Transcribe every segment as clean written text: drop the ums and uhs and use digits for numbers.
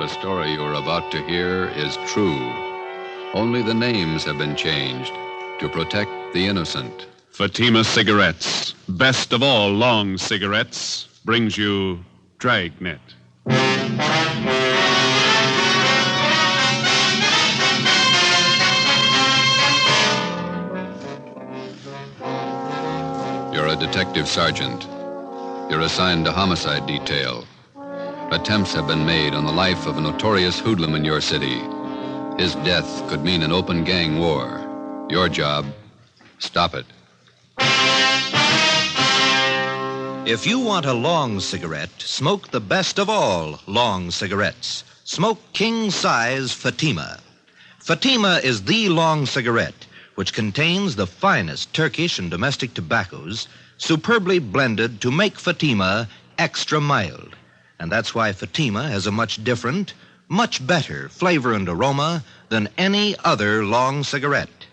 The story you're about to hear is true. Only the names have been changed to protect the innocent. Fatima Cigarettes, best of all long cigarettes, brings you Dragnet. You're a detective sergeant. You're assigned to homicide detail. Attempts have been made on the life of a notorious hoodlum in your city. His death could mean an open gang war. Your job, stop it. If you want a long cigarette, smoke the best of all long cigarettes. Smoke king-size Fatima. Fatima is the long cigarette, which contains the finest Turkish and domestic tobaccos, superbly blended to make Fatima extra mild. And that's why Fatima has a much different, much better flavor and aroma than any other long cigarette.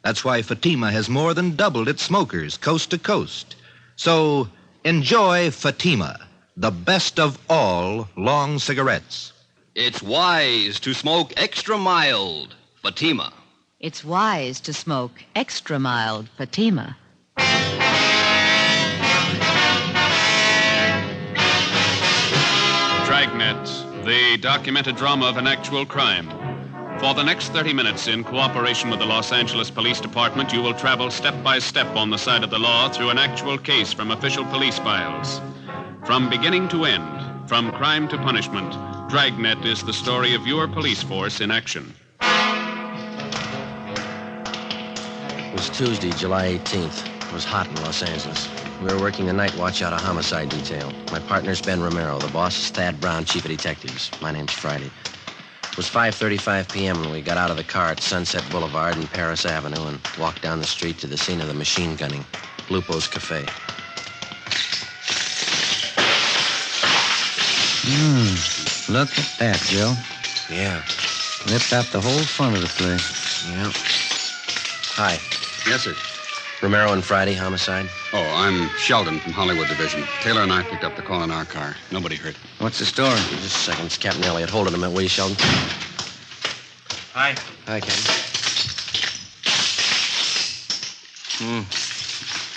That's why Fatima has more than doubled its smokers coast to coast. So enjoy Fatima, the best of all long cigarettes. It's wise to smoke extra mild Fatima. It's wise to smoke extra mild Fatima. Dragnet, the documented drama of an actual crime. For the next 30 minutes, in cooperation with the Los Angeles Police Department, you will travel step by step on the side of the law through an actual case from official police files. From beginning to end, from crime to punishment, Dragnet is the story of your police force in action. It was Tuesday, July 18th. It was hot in Los Angeles. We were working the night watch out of homicide detail. My partner's Ben Romero. The boss is Thad Brown, chief of detectives. My name's Friday. It was 5:35 p.m. when we got out of the car at Sunset Boulevard and Paris Avenue and walked down the street to the scene of the machine gunning, Lupo's Cafe. Look at that, Joe. Yeah. Ripped out the whole front of the place. Yeah. Hi. Yes, sir. Romero and Friday, homicide. Oh, I'm Sheldon from Hollywood Division. Taylor and I picked up the call in our car. Nobody hurt. What's the story? Just a second. It's Captain Elliott. Hold it a minute, will you, Sheldon? Hi. Hi, Captain.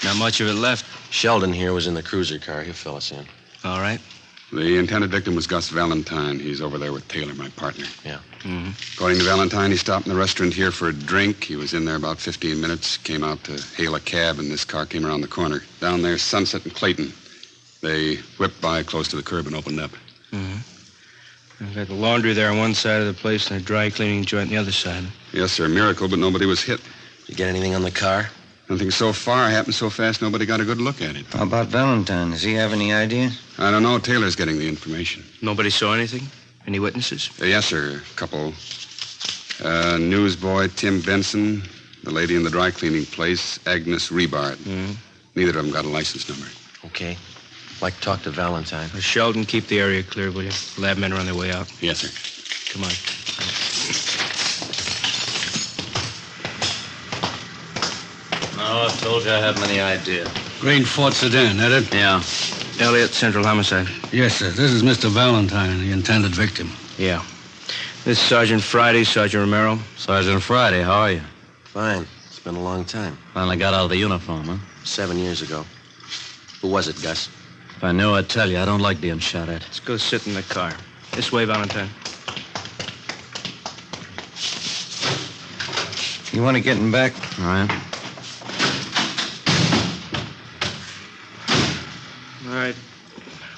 Not much of it left. Sheldon here was in the cruiser car. He'll fill us in. All right. The intended victim was Gus Valentine. He's over there with Taylor, my partner. Yeah. According to Valentine, he stopped in the restaurant here for a drink. He was in there about 15 minutes, came out to hail a cab, and this car came around the corner. Down there, Sunset and Clayton. They whipped by close to the curb and opened up. I've got the laundry there on one side of the place and a dry cleaning joint on the other side. Yes, sir, miracle, but nobody was hit. You get anything on the car? Nothing so far. Happened so fast, nobody got a good look at it. How about Valentine? Does he have any ideas? I don't know. Taylor's getting the information. Nobody saw anything? Any witnesses? Yes, sir. A couple. Newsboy Tim Benson, the lady in the dry cleaning place, Agnes Rebard. Neither of them got a license number. Okay. Like to talk to Valentine. Sheldon, keep the area clear, will you? Lab men are on their way out. Yes, sir. Come on. Oh, I told you I have many ideas. Green Ford sedan, that it? Yeah. Elliott, Central Homicide. Yes, sir. This is Mr. Valentine, the intended victim. Yeah. This is Sergeant Friday, Sergeant Romero. Sergeant Friday, how are you? Fine. It's been a long time. Finally got out of the uniform, huh? 7 years ago. Who was it, Gus? If I knew, I'd tell you. I don't like being shot at. Let's go sit in the car. This way, Valentine. You want to get him back? All right. All right.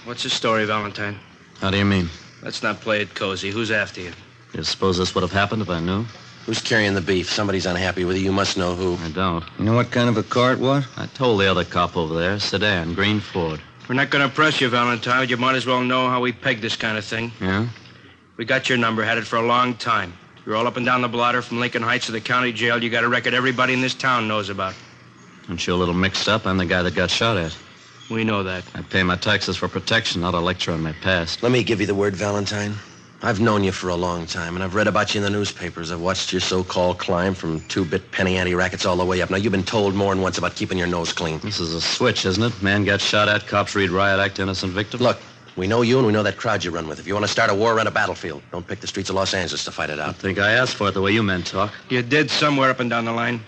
What's the story, Valentine? How do you mean? Let's not play it cozy. Who's after you? You suppose this would have happened if I knew? Who's carrying the beef? Somebody's unhappy with you. You must know who. I don't. You know what kind of a car it was? I told the other cop over there, sedan, green Ford. We're not going to press you, Valentine, but you might as well know how we peg this kind of thing. Yeah? We got your number, had it for a long time. You're all up and down the blotter from Lincoln Heights to the county jail. You got a record everybody in this town knows about. Aren't you a little mixed up? I'm the guy that got shot at. We know that. I pay my taxes for protection, not a lecture on my past. Let me give you the word, Valentine. I've known you for a long time, and I've read about you in the newspapers. I've watched your so-called climb from two-bit penny ante rackets all the way up. Now, you've been told more than once about keeping your nose clean. This is a switch, isn't it? Man gets shot at, cops read riot act, innocent victim. Look, We know you and we know that crowd you run with. If you want to start a war, run a battlefield. Don't pick the streets of Los Angeles to fight it I out. think I asked for it the way you men talk. You did somewhere up and down the line.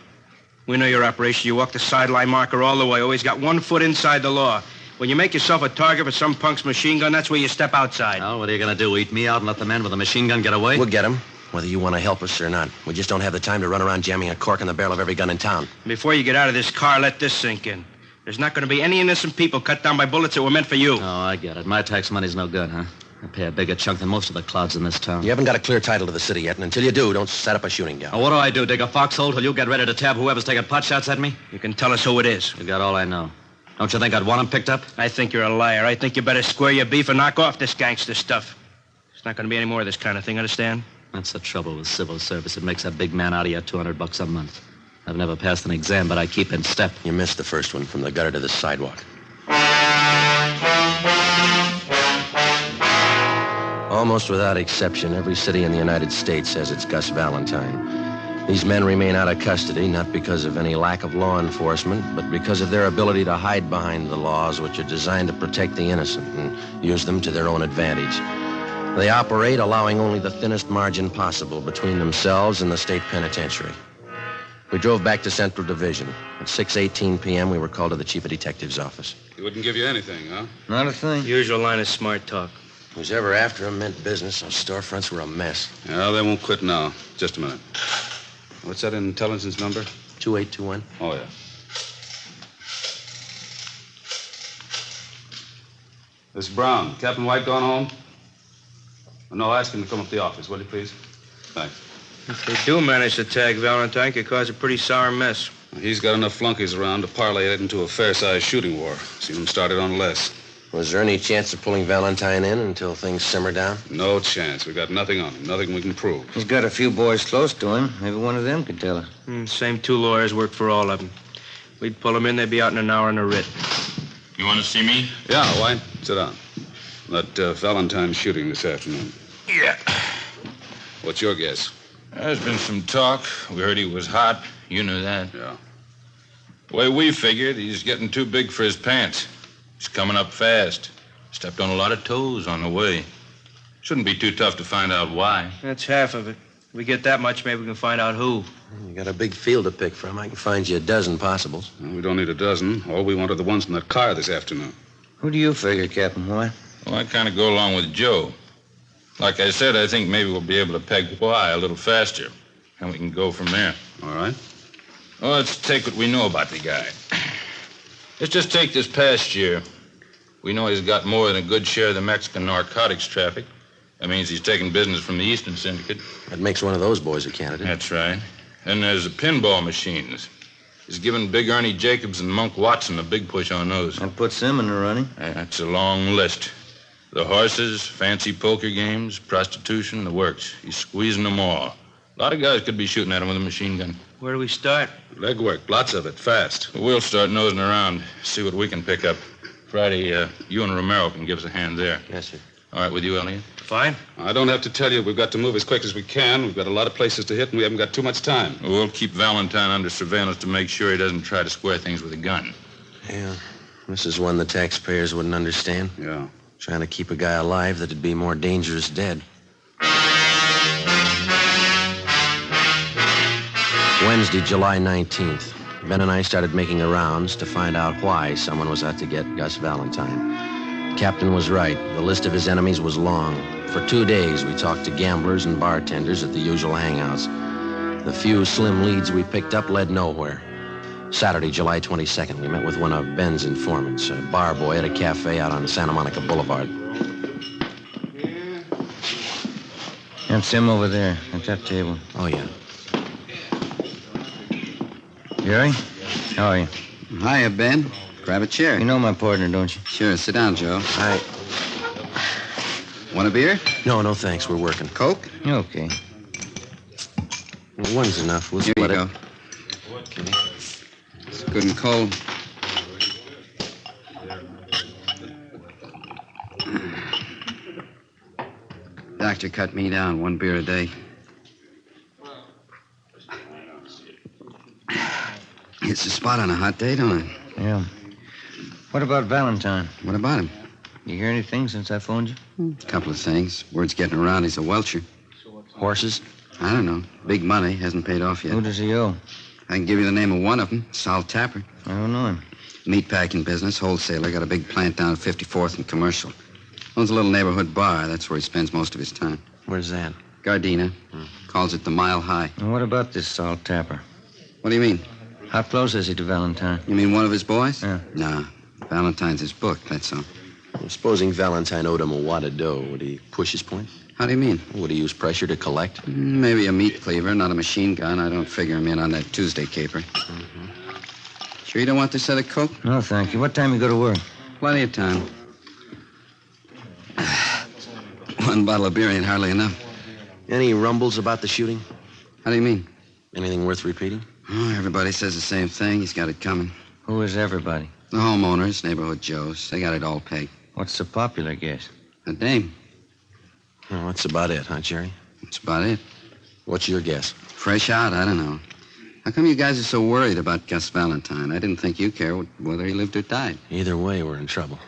We know your operation. You walk the sideline marker all the way. Always got 1 foot inside the law. When you make yourself a target for some punk's machine gun, that's where you step outside. Well, what are you going to do, eat me out and let the man with the machine gun get away? We'll get him, whether you want to help us or not. We just don't have the time to run around jamming a cork in the barrel of every gun in town. Before you get out of this car, let this sink in. There's not going to be any innocent people cut down by bullets that were meant for you. Oh, I get it. My tax money's no good, huh? I pay a bigger chunk than most of the clouds in this town. You haven't got a clear title to the city yet, and until you do, don't set up a shooting gallery. Now, what do I do, dig a foxhole till you get ready to tab whoever's taking pot shots at me? You can tell us who it is. You got all I know. Don't you think I'd want him picked up? I think you're a liar. I think you better square your beef and knock off this gangster stuff. There's not going to be any more of this kind of thing, understand? That's the trouble with civil service. It makes a big man out of you $200 a month. I've never passed an exam, but I keep in step. You missed the first one, from the gutter to the sidewalk. Almost without exception, every city in the United States has its Gus Valentine. These men remain out of custody, not because of any lack of law enforcement, but because of their ability to hide behind the laws which are designed to protect the innocent and use them to their own advantage. They operate allowing only the thinnest margin possible between themselves and the state penitentiary. We drove back to Central Division. At 6:18 p.m., we were called to the chief of detective's office. He wouldn't give you anything, huh? Not a thing. Usual line of smart talk. Who's ever after him meant business. Those storefronts were a mess. Yeah, they won't quit now. Just a minute. What's that intelligence number? 2821. Oh, yeah. Miss Brown, Captain White gone home? Oh, no, ask him to come up to the office, will you, please? Thanks. If they do manage to tag Valentine, it could cause a pretty sour mess. He's got enough flunkies around to parlay it into a fair-sized shooting war. Seen him started on less. Was there any chance of pulling Valentine in until things simmer down? No chance. We've got nothing on him. Nothing we can prove. He's got a few boys close to him. Maybe one of them could tell us. Same 2 lawyers work for all of them. We'd pull them in, they'd be out in an hour in a writ. You want to see me? Yeah, White. Sit down. That Valentine shooting this afternoon. Yeah. What's your guess? There's been some talk. We heard he was hot. You knew that. Yeah. The way we figured, he's getting too big for his pants. He's coming up fast. Stepped on a lot of toes on the way. Shouldn't be too tough to find out why. That's half of it. If we get that much, maybe we can find out who. You got a big field to pick from. I can find you a dozen possibles. Well, we don't need a dozen. All we want are the ones in that car this afternoon. Who do you figure, Captain White? Well, I kind of go along with Joe. Like I said, I think maybe we'll be able to peg why a little faster. And we can go from there. All right. Well, let's take what we know about the guy. Let's just take this past year. We know he's got more than a good share of the Mexican narcotics traffic. That means he's taking business from the Eastern Syndicate. That makes one of those boys a candidate. That's right. And there's the pinball machines. He's given Big Ernie Jacobs and Monk Watson a big push on those. That puts them in the running. That's a long list. The horses, fancy poker games, prostitution, the works. He's squeezing them all. A lot of guys could be shooting at him with a machine gun. Where do we start? Legwork, lots of it, fast. We'll start nosing around, see what we can pick up. Friday, you and Romero can give us a hand there. Yes, sir. All right, with you, Elliot? Fine. I don't have to tell you we've got to move as quick as we can. We've got a lot of places to hit, and we haven't got too much time. We'll keep Valentine under surveillance to make sure he doesn't try to square things with a gun. Yeah. This is one the taxpayers wouldn't understand. Yeah. Trying to keep a guy alive that'd be more dangerous dead. Wednesday, July 19th. Ben and I started making the rounds to find out why someone was out to get Gus Valentine. Captain was right. The list of his enemies was long. For 2 days, we talked to gamblers and bartenders at the usual hangouts. The few slim leads we picked up led nowhere. Saturday, July 22nd, we met with one of Ben's informants, a bar boy at a cafe out on Santa Monica Boulevard. That's him over there at that table. Oh, yeah. Jerry? How are you? Hiya, Ben. Grab a chair. You know my partner, don't you? Sure. Sit down, Joe. Hi. Want a beer? No, thanks. We're working. Coke? Okay. Well, one's enough. We'll Here split you it. go. Okay. It's good and cold. Doctor cut me down 1 beer a day. It's a spot on a hot day, don't it? Yeah. What about Valentine? What about him? You hear anything since I phoned you? A couple of things. Word's getting around he's a welcher. Horses? I don't know. Big money. Hasn't paid off yet. Who does he owe? I can give you the name of one of them. Sal Tapper. I don't know him. Meatpacking business, wholesaler. Got a big plant down at 54th and Commercial. Owns a little neighborhood bar. That's where he spends most of his time. Where's that? Gardena. Calls it the Mile High. And what about this Sal Tapper? What do you mean? How close is he to Valentine? You mean one of his boys? Yeah. Nah. Valentine's his book, that's all. Well, supposing Valentine owed him a wad of dough, would he push his point? How do you mean? Would he use pressure to collect? Maybe a meat cleaver, not a machine gun. I don't figure him in on that Tuesday caper. Sure you don't want this other Coke? No, thank you. What time you go to work? Plenty of time. One bottle of beer ain't hardly enough. Any rumbles about the shooting? How do you mean? Anything worth repeating? Oh, everybody says the same thing. He's got it coming. Who is everybody? The homeowners, neighborhood Joes. They got it all pegged. What's the popular guess? A dame. Well, that's about it, huh, Jerry? That's about it. What's your guess? Fresh out, I don't know. How come you guys are so worried about Gus Valentine? I didn't think you cared whether he lived or died. Either way, we're in trouble.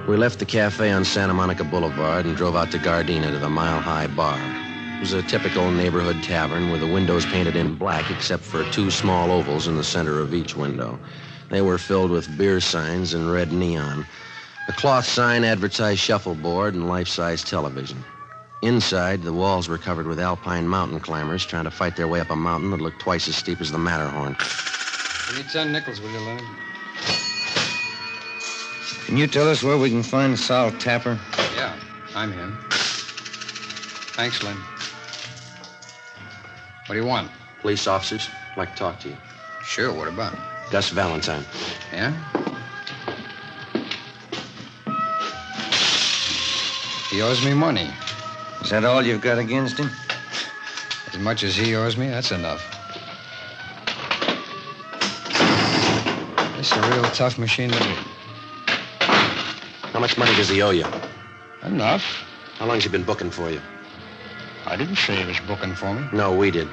We left the cafe on Santa Monica Boulevard and drove out to Gardena to the Mile High Bar. It was a typical neighborhood tavern with the windows painted in black except for two small ovals in the center of each window. They were filled with beer signs in red neon. A cloth sign advertised shuffleboard and life-size television. Inside, the walls were covered with alpine mountain climbers trying to fight their way up a mountain that looked twice as steep as the Matterhorn. Give me 10 nickels, will you, Leonard? Can you tell us where we can find Sal Tapper? Yeah, I'm him. Thanks, Lynn. What do you want? Police officers. I'd like to talk to you. Sure, what about? Gus Valentine. Yeah? He owes me money. Is that all you've got against him? As much as he owes me, that's enough. It's a real tough machine to beat. How much money does he owe you? Enough. How long's he been booking for you? I didn't say he was booking for me. No, we did.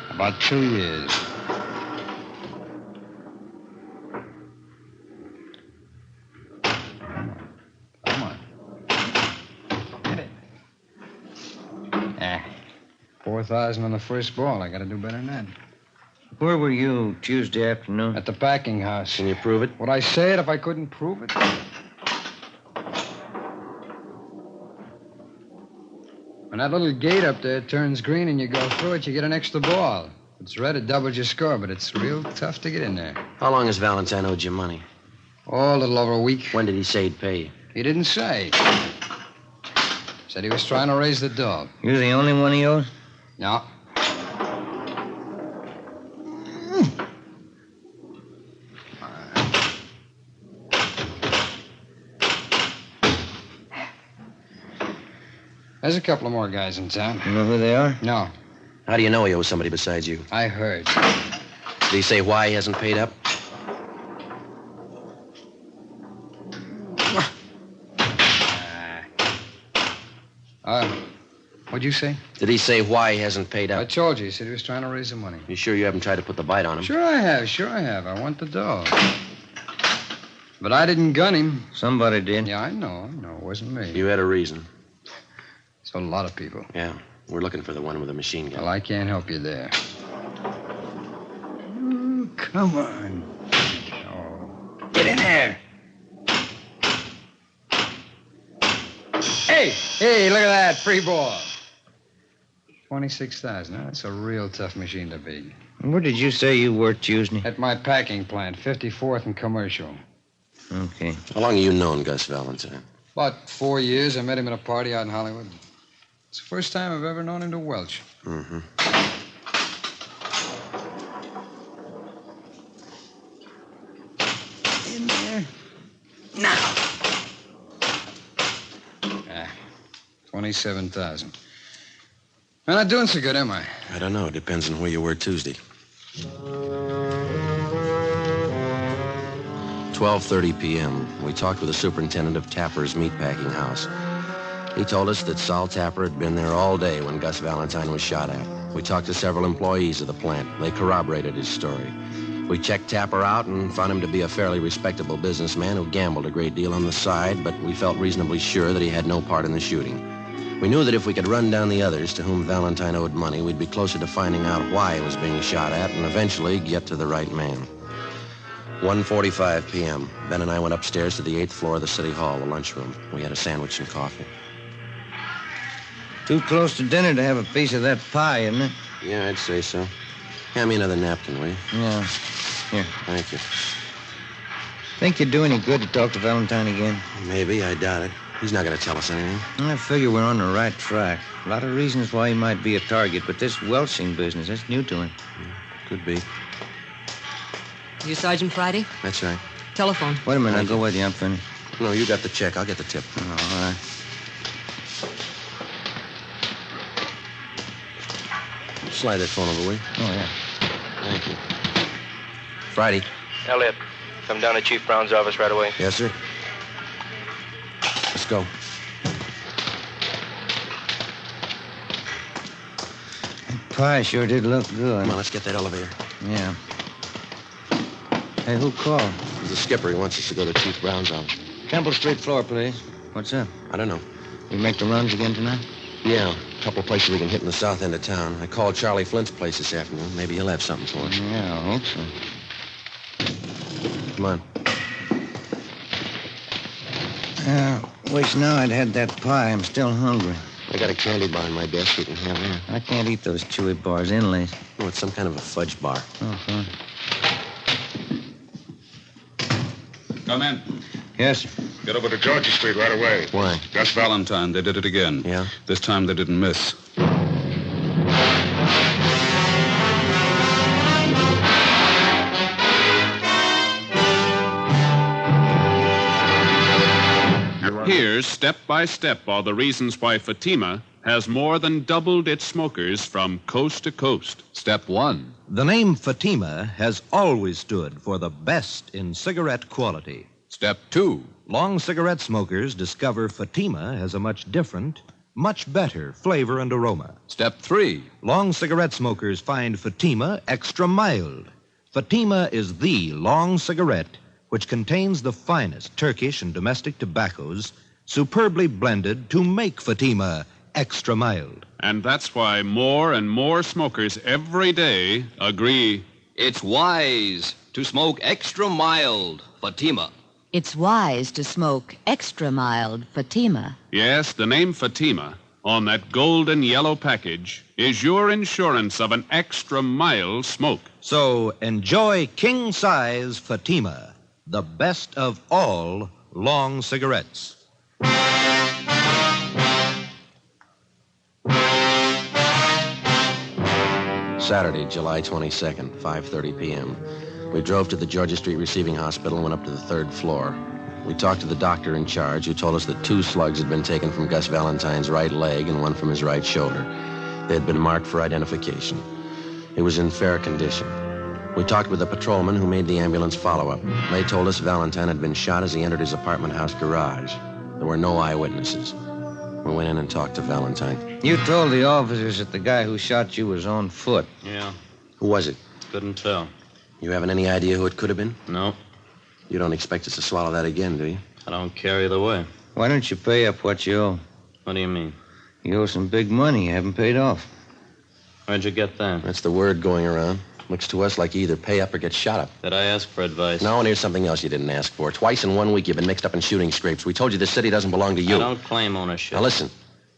About 2 years. Come on. Get it. 4,000 on the first ball. I gotta do better than that. Where were you Tuesday afternoon? At the packing house. Can you prove it? Would I say it if I couldn't prove it? When that little gate up there turns green and you go through it, you get an extra ball. If it's red, it doubles your score, but it's real tough to get in there. How long has Valentine owed you money? Oh, a little over a week. When did he say he'd pay you? He didn't say. Said he was trying to raise the dog. You're the only one he owes? No. There's a couple of more guys in town. You know who they are? No. How do you know he owes somebody besides you? I heard. Did he say why he hasn't paid up? What'd you say? Did he say why he hasn't paid I up? told you. He said he was trying to raise the money. You sure you haven't tried to put the bite on him? Sure I have. I want the dog. But I didn't gun him. Somebody did. Yeah, I know. It wasn't me. You had a reason. It's a lot of people. Yeah, we're looking for the one with the machine gun. Well, I can't help you there. Ooh, come on. Oh. Get in there. Hey, look at that. Free ball. 26,000. Now, that's a real tough machine to beat. Where did you say you worked Tuesday? At my packing plant, 54th and Commercial. Okay. How long have you known Gus Valentine? About 4 years. I met him at a party out in Hollywood. It's the first time I've ever known him to welch. Mm-hmm. In there. Now. 27,000. I'm not doing so good, am I? I don't know. It depends on where you were Tuesday. 12:30 p.m. We talked with the superintendent of Tapper's meatpacking house. He told us that Sal Tapper had been there all day when Gus Valentine was shot at. We talked to several employees of the plant. They corroborated his story. We checked Tapper out and found him to be a fairly respectable businessman who gambled a great deal on the side, but we felt reasonably sure that he had no part in the shooting. We knew that if we could run down the others to whom Valentine owed money, we'd be closer to finding out why he was being shot at and eventually get to the right man. 1:45 p.m. Ben and I went upstairs to the 8th floor of the city hall, the lunchroom. We had a sandwich and coffee. Too close to dinner to have a piece of that pie, isn't it? Yeah, I'd say so. Hand me another napkin, will you? Yeah. Here. Thank you. Think you'd do any good to talk to Valentine again? Maybe. I doubt it. He's not going to tell us anything. I figure we're on the right track. A lot of reasons why he might be a target, but this welching business, that's new to him. Could be. You Sergeant Friday? That's right. Telephone. Wait a minute. I'll go with you. I'm finished. No, you got the check. I'll get the tip. Oh, all right. Slide that phone over, will you? Oh, yeah. Thank you. Friday. Elliot, come down to Chief Brown's office right away. Yes, sir. Let's go. Pie sure did look good. Come on, let's get that elevator. Yeah. Hey, who called? He's the skipper. He wants us to go to Chief Brown's office. Temple Street floor, please. What's up? I don't know. We make the runs again tonight? Yeah, a couple places we can hit in the south end of town. I called Charlie Flint's place this afternoon. Maybe he'll have something for us. Yeah, I hope so. Come on. Wish now I'd had that pie. I'm still hungry. I got a candy bar in my desk you can have there. I can't eat those chewy bars inlays. Oh, it's some kind of a fudge bar. Oh, fine. Come in. Yes, sir. Get over to Georgia Street right away. Why? Gus Valentine. They did it again. Yeah? This time they didn't miss. Here, step by step, are the reasons why Fatima has more than doubled its smokers from coast to coast. Step 1. The name Fatima has always stood for the best in cigarette quality. Step 2. Long cigarette smokers discover Fatima has a much different, much better flavor and aroma. Step 3. Long cigarette smokers find Fatima extra mild. Fatima is the long cigarette which contains the finest Turkish and domestic tobaccos superbly blended to make Fatima extra mild. And that's why more and more smokers every day agree It's wise to smoke extra mild Fatima. It's wise to smoke extra mild Fatima. Yes, the name Fatima on that golden yellow package is your insurance of an extra mild smoke. So enjoy king-size Fatima, the best of all long cigarettes. Saturday, July 22nd, 5:30 p.m. We drove to the Georgia Street Receiving Hospital and went up to the 3rd floor. We talked to the doctor in charge, who told us that 2 slugs had been taken from Gus Valentine's right leg and 1 from his right shoulder. They had been marked for identification. He was in fair condition. We talked with the patrolman who made the ambulance follow-up. They told us Valentine had been shot as he entered his apartment house garage. There were no eyewitnesses. We went in and talked to Valentine. You told the officers that the guy who shot you was on foot. Yeah, Who was it? couldn't tell. You haven't any idea who it could have been? No, You don't expect us to swallow that again, do you? I don't care either way. Why don't you pay up what you owe? What do you mean? You owe some big money you haven't paid off. Where'd you get that? That's the word going around. Looks to us like you either pay up or get shot up. Did I ask for advice? No, and here's something else you didn't ask for. Twice in 1 week you've been mixed up in shooting scrapes. We told you the city doesn't belong to you. I don't claim ownership. Now listen,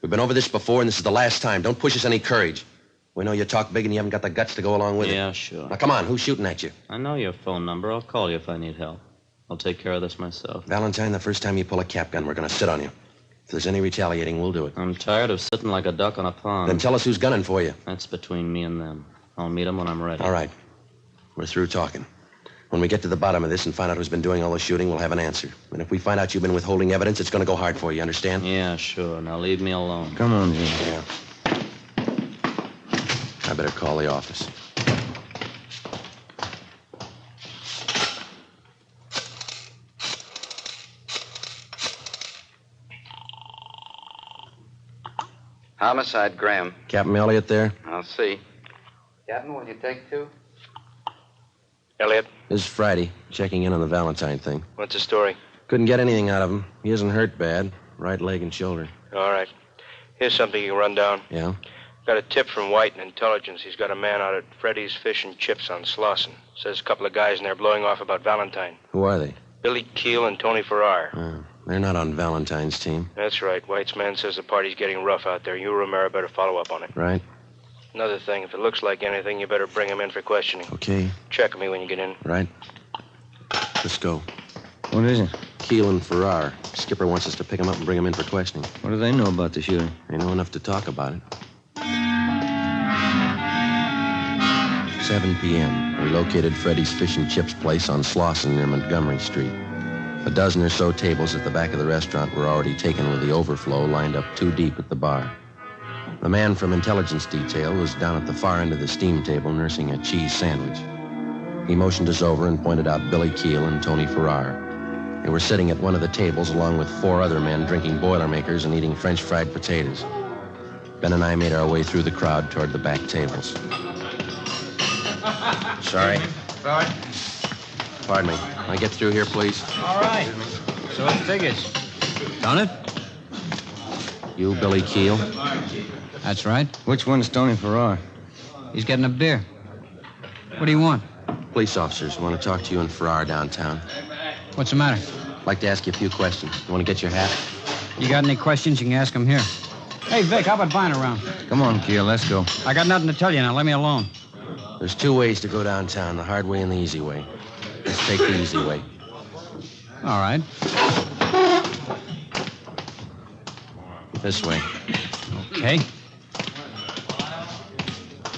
we've been over this before, and this is the last time. Don't push us any courage. We know you talk big and you haven't got the guts to go along with it. Yeah, sure. Now come on, who's shooting at you? I know your phone number. I'll call you if I need help. I'll take care of this myself. Valentine, the first time you pull a cap gun, we're going to sit on you. If there's any retaliating, we'll do it. I'm tired of sitting like a duck on a pond. Then tell us who's gunning for you. That's between me and them. I'll meet them when I'm ready. All right. We're through talking. When we get to the bottom of this and find out who's been doing all the shooting, we'll have an answer. And if we find out you've been withholding evidence, it's going to go hard for you, understand? Yeah, sure. Now leave me alone. Come on, Jim. Yeah. I better call the office. Homicide, Graham. Captain Elliott there? I'll see. Captain, will you take 2? Elliot, This is Friday, checking in on the Valentine thing. what's the story? Couldn't get anything out of him. He isn't hurt bad. Right leg and shoulder. All right. Here's something you can run down. Yeah? Got a tip from White in Intelligence. He's got a man out at Freddy's Fish and Chips on Slauson. Says a couple of guys in there blowing off about Valentine. Who are they? Billy Keel and Tony Farrar. They're not on Valentine's team. That's right. White's man says the party's getting rough out there. You, Romero, better follow up on it. Right? Another thing, if it looks like anything, you better bring him in for questioning. Okay. Check me when you get in. Right. Let's go. What is it? Keel and Farrar. Skipper wants us to pick him up and bring him in for questioning. What do they know about the shooting? They know enough to talk about it. 7 p.m. We located Freddy's Fish and Chips place on Slauson near Montgomery Street. A dozen or so tables at the back of the restaurant were already taken with the overflow lined up 2 deep at the bar. The man from Intelligence Detail was down at the far end of the steam table nursing a cheese sandwich. He motioned us over and pointed out Billy Keel and Tony Farrar. They were sitting at one of the tables along with 4 other men drinking Boilermakers and eating French fried potatoes. Ben and I made our way through the crowd toward the back tables. Sorry. Sorry. Pardon me. Can I get through here, please? All right. So it figures. Done it? You, Billy Keel? That's right. Which one's Tony Farrar? He's getting a beer. What do you want? Police officers want to talk to you and Farrar downtown. What's the matter? I'd like to ask you a few questions. You want to get your hat? You got any questions, you can ask him here. Hey, Vic, how about buying around? Come on, Keel, let's go. I got nothing to tell you now. Let me alone. There's 2 ways to go downtown, the hard way and the easy way. Let's take the easy way. All right. This way. Okay.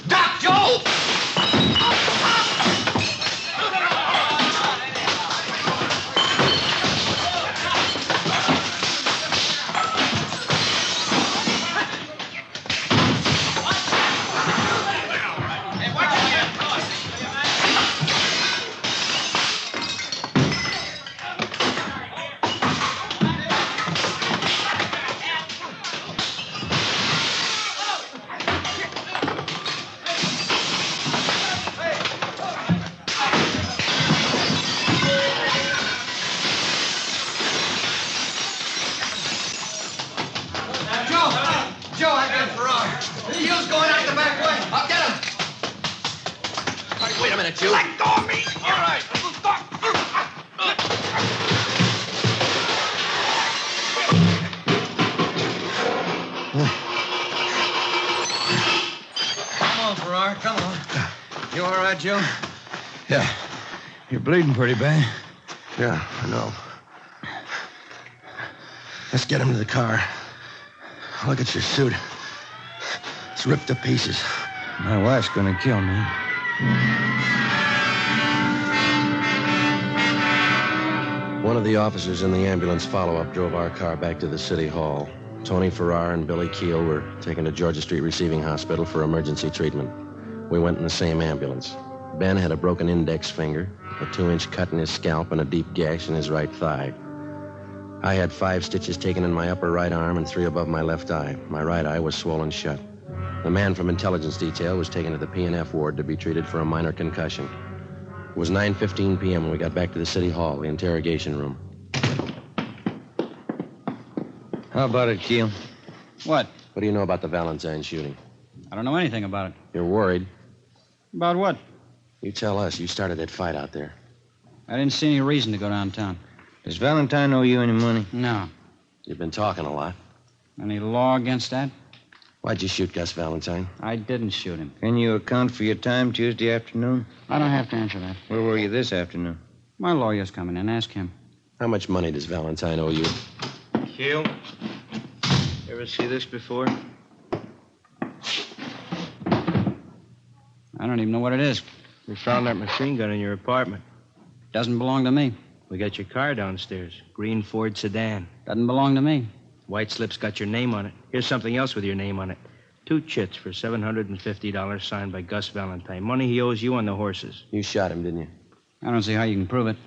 Doc Joe! Joe, I got Farrar. Keel's going out the back way. I'll get him. Wait a minute, you. Let go of me. All right. Come on, Farrar. Come on. You all right, Joe? Yeah. You're bleeding pretty bad. Yeah, I know. Let's get him to the car. Look at your suit. It's ripped to pieces. My wife's gonna kill me. One of the officers in the ambulance follow-up drove our car back to the city hall. Tony Farrar and Billy Keel were taken to Georgia Street Receiving Hospital for emergency treatment. We went in the same ambulance. Ben had a broken index finger, a 2-inch cut in his scalp, and a deep gash in his right thigh. I had 5 stitches taken in my upper right arm and 3 above my left eye. My right eye was swollen shut. The man from Intelligence Detail was taken to the P&F ward to be treated for a minor concussion. It was 9:15 p.m. when we got back to the city hall, the interrogation room. How about it, Keel? What? What do you know about the Valentine shooting? I don't know anything about it. You're worried. About what? You tell us. You started that fight out there. I didn't see any reason to go downtown. Does Valentine owe you any money? No. You've been talking a lot. Any law against that? Why'd you shoot Gus Valentine? I didn't shoot him. Can you account for your time Tuesday afternoon? I don't have to answer that. Where were you this afternoon? My lawyer's coming in. Ask him. How much money does Valentine owe you? Keel, ever see this before? I don't even know what it is. We found that machine gun in your apartment. Doesn't belong to me. We got your car downstairs. Green Ford sedan. Doesn't belong to me. White slip's got your name on it. Here's something else with your name on it. 2 chits for $750 signed by Gus Valentine. Money he owes you on the horses. You shot him, didn't you? I don't see how you can prove it.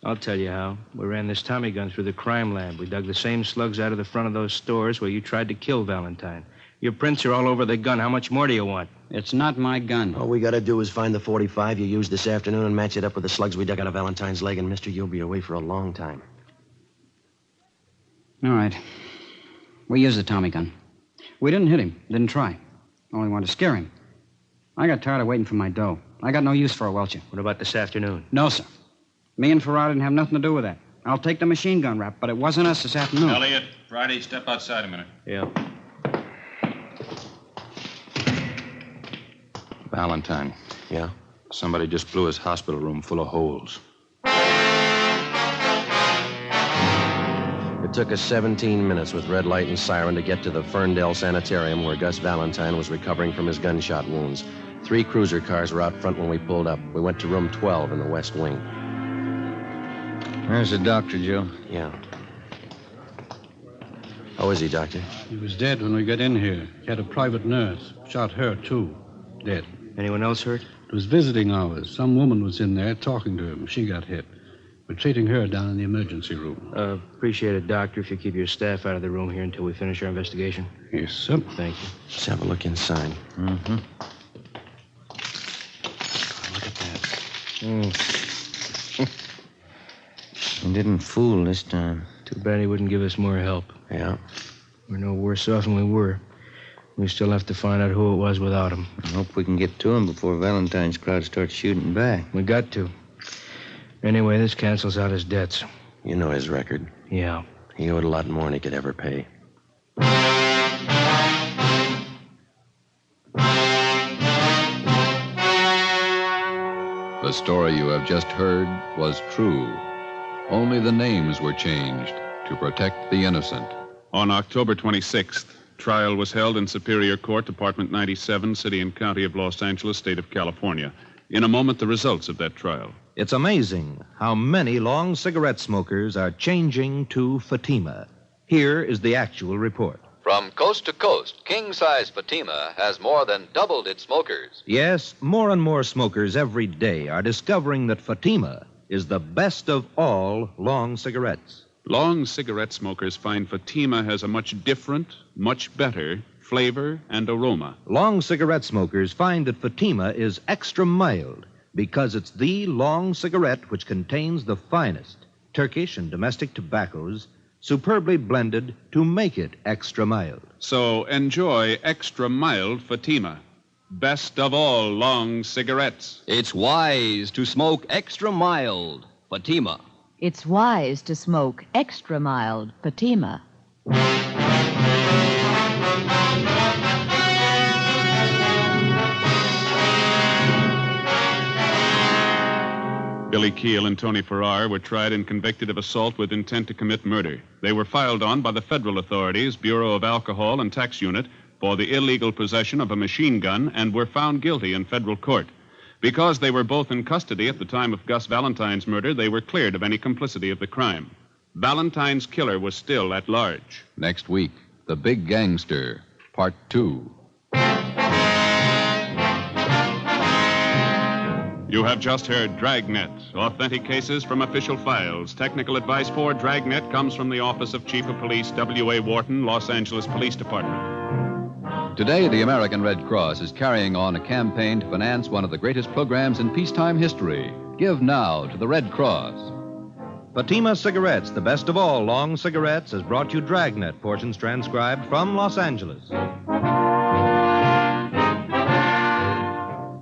I'll tell you how. We ran this Tommy gun through the crime lab. We dug the same slugs out of the front of those stores where you tried to kill Valentine. Your prints are all over the gun. How much more do you want? It's not my gun. All we gotta do is find the 45 you used this afternoon and match it up with the slugs we dug out of Valentine's leg, and, mister, you'll be away for a long time. All right. We used the Tommy gun. We didn't hit him. Didn't try. Only wanted to scare him. I got tired of waiting for my dough. I got no use for a welcher. What about this afternoon? No, sir. Me and Farrar didn't have nothing to do with that. I'll take the machine gun rap, but it wasn't us this afternoon. Elliot, Friday, step outside a minute. Yeah. Valentine. Yeah? Somebody just blew his hospital room full of holes. It took us 17 minutes with red light and siren to get to the Ferndale Sanitarium where Gus Valentine was recovering from his gunshot wounds. 3 cruiser cars were out front when we pulled up. We went to room 12 in the West Wing. There's the doctor, Joe. Yeah. How is he, Doctor? He was dead when we got in here. He had a private nurse. Shot her, too. Dead. Anyone else hurt? It was visiting hours. Some woman was in there talking to him. She got hit. We're treating her down in the emergency room. Appreciate it, Doctor, if you keep your staff out of the room here until we finish our investigation. Yes, sir. Thank you. Let's have a look inside. Mm-hmm. Look at that. He didn't fool this time. Too bad he wouldn't give us more help. Yeah. We're no worse off than we were. We still have to find out who it was without him. I hope we can get to him before Valentine's crowd starts shooting back. We got to. Anyway, this cancels out his debts. You know his record. Yeah. He owed a lot more than he could ever pay. The story you have just heard was true. Only the names were changed to protect the innocent. On October 26th, trial was held in Superior Court, Department 97, City and County of Los Angeles, State of California. In a moment, the results of that trial. It's amazing how many long cigarette smokers are changing to Fatima. Here is the actual report. From coast to coast, king-size Fatima has more than doubled its smokers. Yes, more and more smokers every day are discovering that Fatima is the best of all long cigarettes. Long cigarette smokers find Fatima has a much different, much better flavor and aroma. Long cigarette smokers find that Fatima is extra mild because it's the long cigarette which contains the finest Turkish and domestic tobaccos superbly blended to make it extra mild. So enjoy extra mild Fatima. Best of all long cigarettes. It's wise to smoke extra mild Fatima. It's wise to smoke extra mild Fatima. Billy Keel and Tony Farrar were tried and convicted of assault with intent to commit murder. They were filed on by the federal authorities, Bureau of Alcohol and Tax Unit, for the illegal possession of a machine gun and were found guilty in federal court. Because they were both in custody at the time of Gus Valentine's murder, they were cleared of any complicity of the crime. Valentine's killer was still at large. Next week, The Big Gangster, Part 2. You have just heard Dragnet, authentic cases from official files. Technical advice for Dragnet comes from the Office of Chief of Police W.A. Wharton, Los Angeles Police Department. Today, the American Red Cross is carrying on a campaign to finance one of the greatest programs in peacetime history. Give now to the Red Cross. Fatima Cigarettes, the best of all long cigarettes, has brought you Dragnet, portions transcribed from Los Angeles.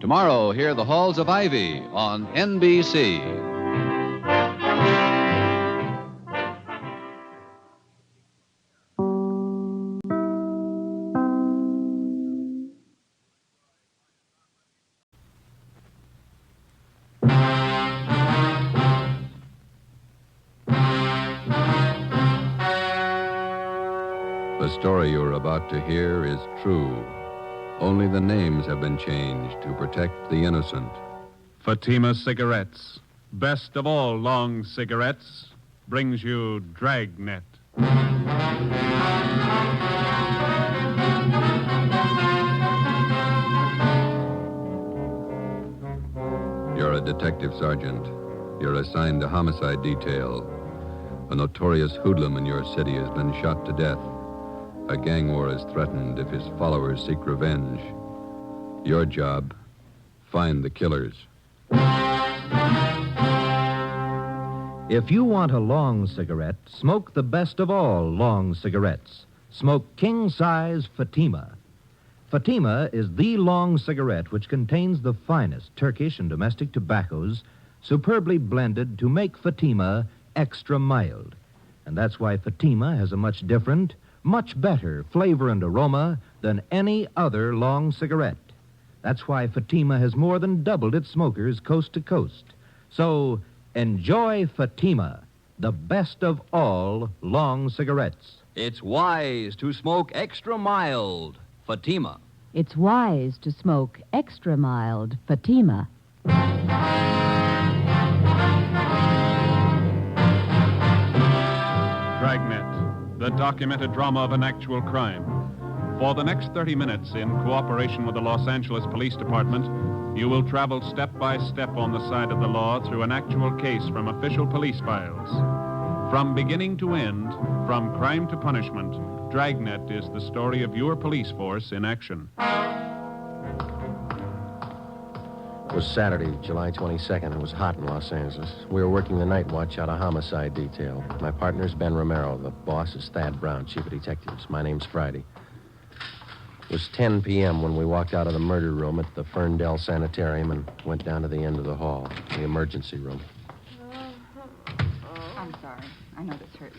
Tomorrow, hear The Halls of Ivy on NBC. The story you're about to hear is true. Only the names have been changed to protect the innocent. Fatima Cigarettes, best of all long cigarettes, brings you Dragnet. You're a detective sergeant. You're assigned to homicide detail. A notorious hoodlum in your city has been shot to death. A gang war is threatened if his followers seek revenge. Your job, find the killers. If you want a long cigarette, smoke the best of all long cigarettes. Smoke king-size Fatima. Fatima is the long cigarette which contains the finest Turkish and domestic tobaccos superbly blended to make Fatima extra mild. And that's why Fatima has a much different, much better flavor and aroma than any other long cigarette. That's why Fatima has more than doubled its smokers coast to coast. So enjoy Fatima, the best of all long cigarettes. It's wise to smoke extra mild. Fatima. It's wise to smoke extra mild Fatima. Dragnet, the documented drama of an actual crime. For the next 30 minutes, in cooperation with the Los Angeles Police Department, you will travel step by step on the side of the law through an actual case from official police files. From beginning to end, from crime to punishment, Dragnet is the story of your police force in action. It was Saturday, July 22nd. It was hot in Los Angeles. We were working the night watch out of homicide detail. My partner's Ben Romero. The boss is Thad Brown, chief of detectives. My name's Friday. It was 10 p.m. when we walked out of the murder room at the Ferndale Sanitarium and went down to the end of the hall, the emergency room. I'm sorry. I know this hurts.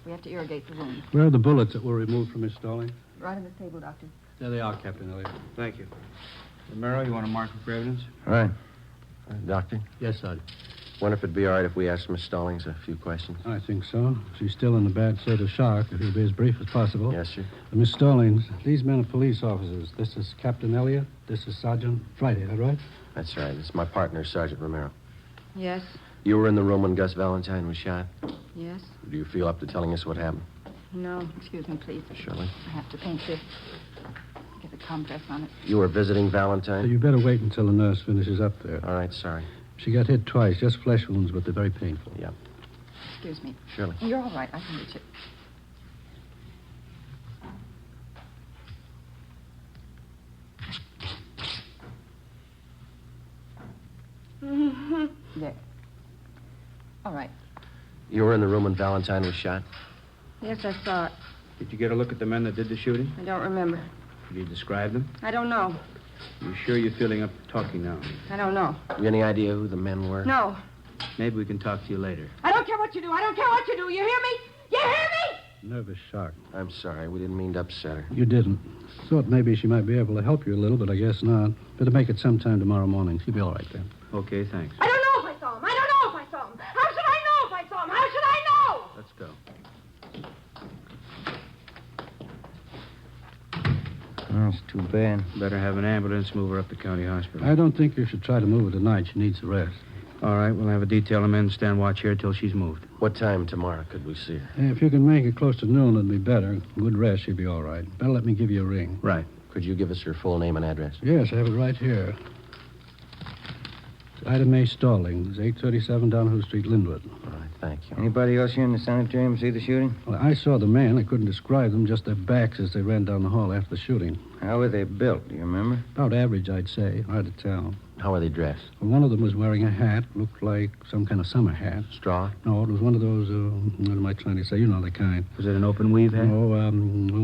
We have to irrigate the wound. Where are the bullets that were removed from Miss Stallings? Right on this table, Doctor. There they are, Captain Elliott. Thank you. Romero, you want a marker for evidence? All right. Doctor? Yes, Sergeant. Wonder if it'd be all right if we asked Miss Stallings a few questions? I think so. She's still in a bad state of shock. If you'll be as brief as possible. Yes, sir. Miss Stallings, these men are police officers. This is Captain Elliott. This is Sergeant Friday, is that right? That's right. It's my partner, Sergeant Romero. Yes. You were in the room when Gus Valentine was shot? Yes. Do you feel up to telling us what happened? No. Excuse me, please. Surely. I have to paint this. Get a compress on it. You were visiting Valentine? So you better wait until the nurse finishes up there. All right, sorry. She got hit twice, just flesh wounds, but they're very painful. Yeah. Excuse me. Surely. You're all right. I can reach it. There. All right. You were in the room when Valentine was shot? Yes, I saw it. Did you get a look at the men that did the shooting? I don't remember. Did you describe them? I don't know. You sure you're feeling up to talking now? I don't know. You any idea who the men were? No. Maybe we can talk to you later. I don't care what you do. I don't care what you do. You hear me? You hear me? Nervous shock. I'm sorry. We didn't mean to upset her. You didn't. Thought maybe she might be able to help you a little, but I guess not. Better make it sometime tomorrow morning. She'll be all right then. Okay, thanks. I don't know if I saw him. I don't know if I saw him. How should I know if I saw him? How should I know? Let's go. That's too bad. Better have an ambulance move her up to county hospital. I don't think you should try to move her tonight. She needs a rest. All right, we'll have a detail of men stand watch here till she's moved. What time tomorrow could we see her? If you can make it close to noon, it'd be better. Good rest, she'll be all right. Better let me give you a ring. Right. Could you give us her full name and address? Yes, I have it right here. It's Ida Mae Stallings, 837 Downhill Street, Linwood. All right, thank you. Anybody else here in the sanitarium see the shooting? Well, I saw the man. I couldn't describe them, just their backs as they ran down the hall after the shooting. How were they built, do you remember? About average, I'd say. Hard to tell. How are they dressed? Well, one of them was wearing a hat, looked like some kind of summer hat. Straw? No, it was one of those, what am I trying to say? You know the kind. Was it an open weave hat? Oh,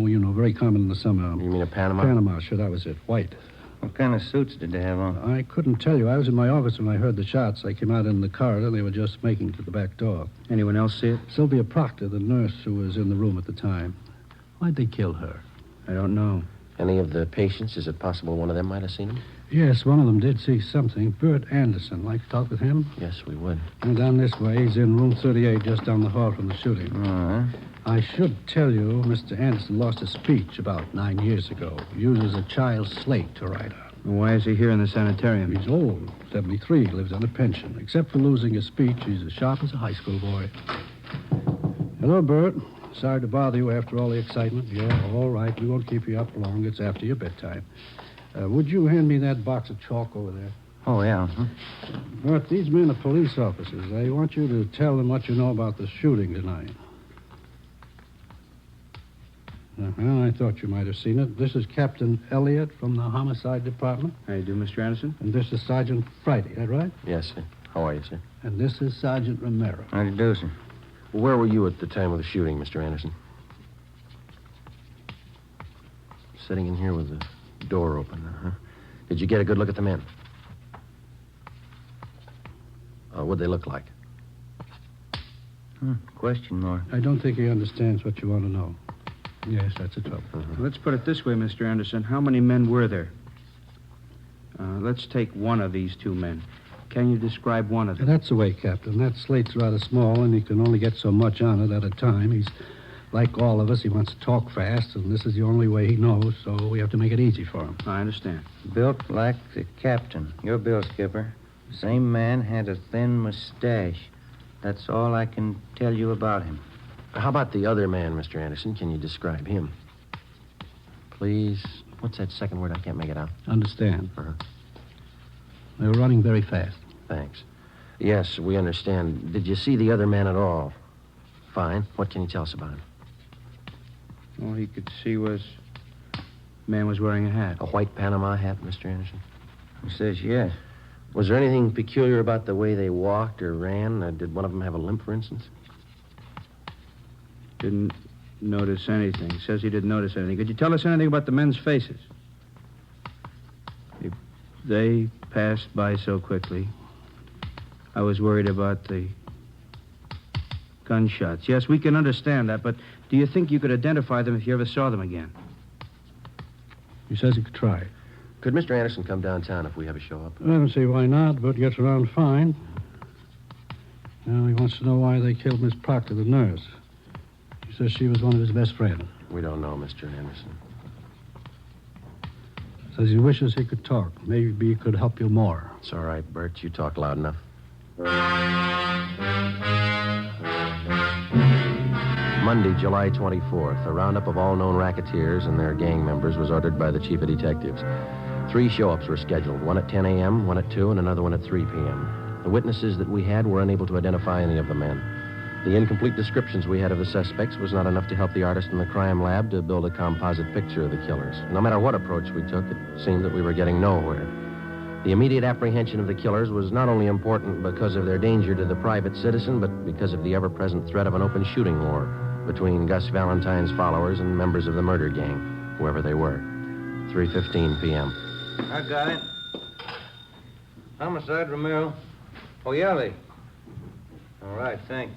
you know, very common in the summer. You mean a Panama? Panama, sure, that was it. White. What kind of suits did they have on? I couldn't tell you. I was in my office when I heard the shots. I came out in the corridor. They were just making it to the back door. Anyone else see it? Sylvia Proctor, the nurse who was in the room at the time. Why'd they kill her? I don't know. Any of the patients? Is it possible one of them might have seen him? Yes, one of them did see something. Bert Anderson. Like to talk with him? Yes, we would. And down this way. He's in room 38, just down the hall from the shooting. All right. I should tell you, Mr. Anderson lost his speech about 9 years ago. Uses a child's slate to write on. Why is he here in the sanitarium? He's old, 73, lives on a pension. Except for losing his speech, he's as sharp as a high school boy. Hello, Bert. Sorry to bother you after all the excitement. Yeah, all right. We won't keep you up long. It's after your bedtime. Would you hand me that box of chalk over there? Oh, yeah. Bert, these men are police officers. I want you to tell them what you know about the shooting tonight. Well, I thought you might have seen it. This is Captain Elliott from the Homicide Department. How you do, Mr. Anderson? And this is Sergeant Friday, is that right? Yes, sir. How are you, sir? And this is Sergeant Romero. How do you do, sir? Where were you at the time of the shooting, Mr. Anderson? Sitting in here with the door open, huh? Did you get a good look at the men? What'd they look like? Question mark. I don't think he understands what you want to know. Yes, that's the trouble. Let's put it this way, Mr. Anderson. How many men were there? Let's take one of these two men. Can you describe one of them? That's the way, Captain. That slate's rather small, and he can only get so much on it at a time. He's like all of us. He wants to talk fast, and this is the only way he knows, so we have to make it easy for him. I understand. Built like the captain. Your bill, Skipper. Same man had a thin mustache. That's all I can tell you about him. How about the other man, Mr. Anderson? Can you describe him? Please. What's that second word? I can't make it out. Understand. They were running very fast. Thanks. Yes, we understand. Did you see the other man at all? Fine. What can you tell us about him? All he could see was... man was wearing a hat. A white Panama hat, Mr. Anderson? He says yes. Was there anything peculiar about the way they walked or ran? Did one of them have a limp, for instance? Didn't notice anything. Says he didn't notice anything. Could you tell us anything about the men's faces? They passed by so quickly. I was worried about the gunshots. Yes, we can understand that, but do you think you could identify them if you ever saw them again? He says he could try. Could Mr. Anderson come downtown if we have a show up? I don't see why not, but gets around fine. Now, he wants to know why they killed Miss Proctor, the nurse. He says she was one of his best friends. We don't know, Mr. Anderson. Says he wishes he could talk. Maybe he could help you more. It's all right, Bert. You talk loud enough. Monday, July 24th, a roundup of all known racketeers and their gang members was ordered by the chief of detectives. 3 show-ups were scheduled, one at 10 a.m., one at 2, and another one at 3 p.m. The witnesses that we had were unable to identify any of the men. The incomplete descriptions we had of the suspects was not enough to help the artist in the crime lab to build a composite picture of the killers. No matter what approach we took, it seemed that we were getting nowhere. The immediate apprehension of the killers was not only important because of their danger to the private citizen, but because of the ever-present threat of an open shooting war between Gus Valentine's followers and members of the murder gang, whoever they were. 3:15 p.m. I got it. Homicide, Romero. Oh, Yelly. All right, thanks.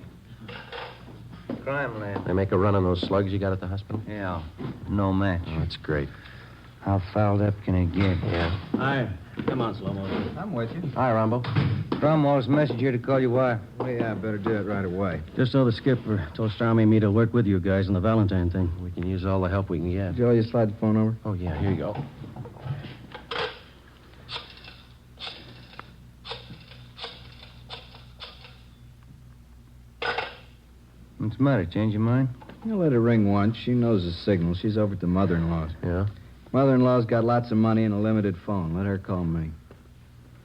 Crime lab. They make a run on those slugs you got at the hospital? Yeah, no match. Oh, that's great. How fouled up can it get? Yeah. Hi. Come on, Slow-Mo. I'm with you. Hi, Rambo. Cromwell's message here to call you why. Well, yeah, I better do it right away. Just so the skipper told Stormy and me to work with you guys on the Valentine thing. We can use all the help we can get. Joe, you slide the phone over? Oh, yeah, here you go. What's the matter? Change your mind? You let her ring once. She knows the signal. She's over at the mother-in-law's. Yeah? Mother-in-law's got lots of money and a limited phone. Let her call me.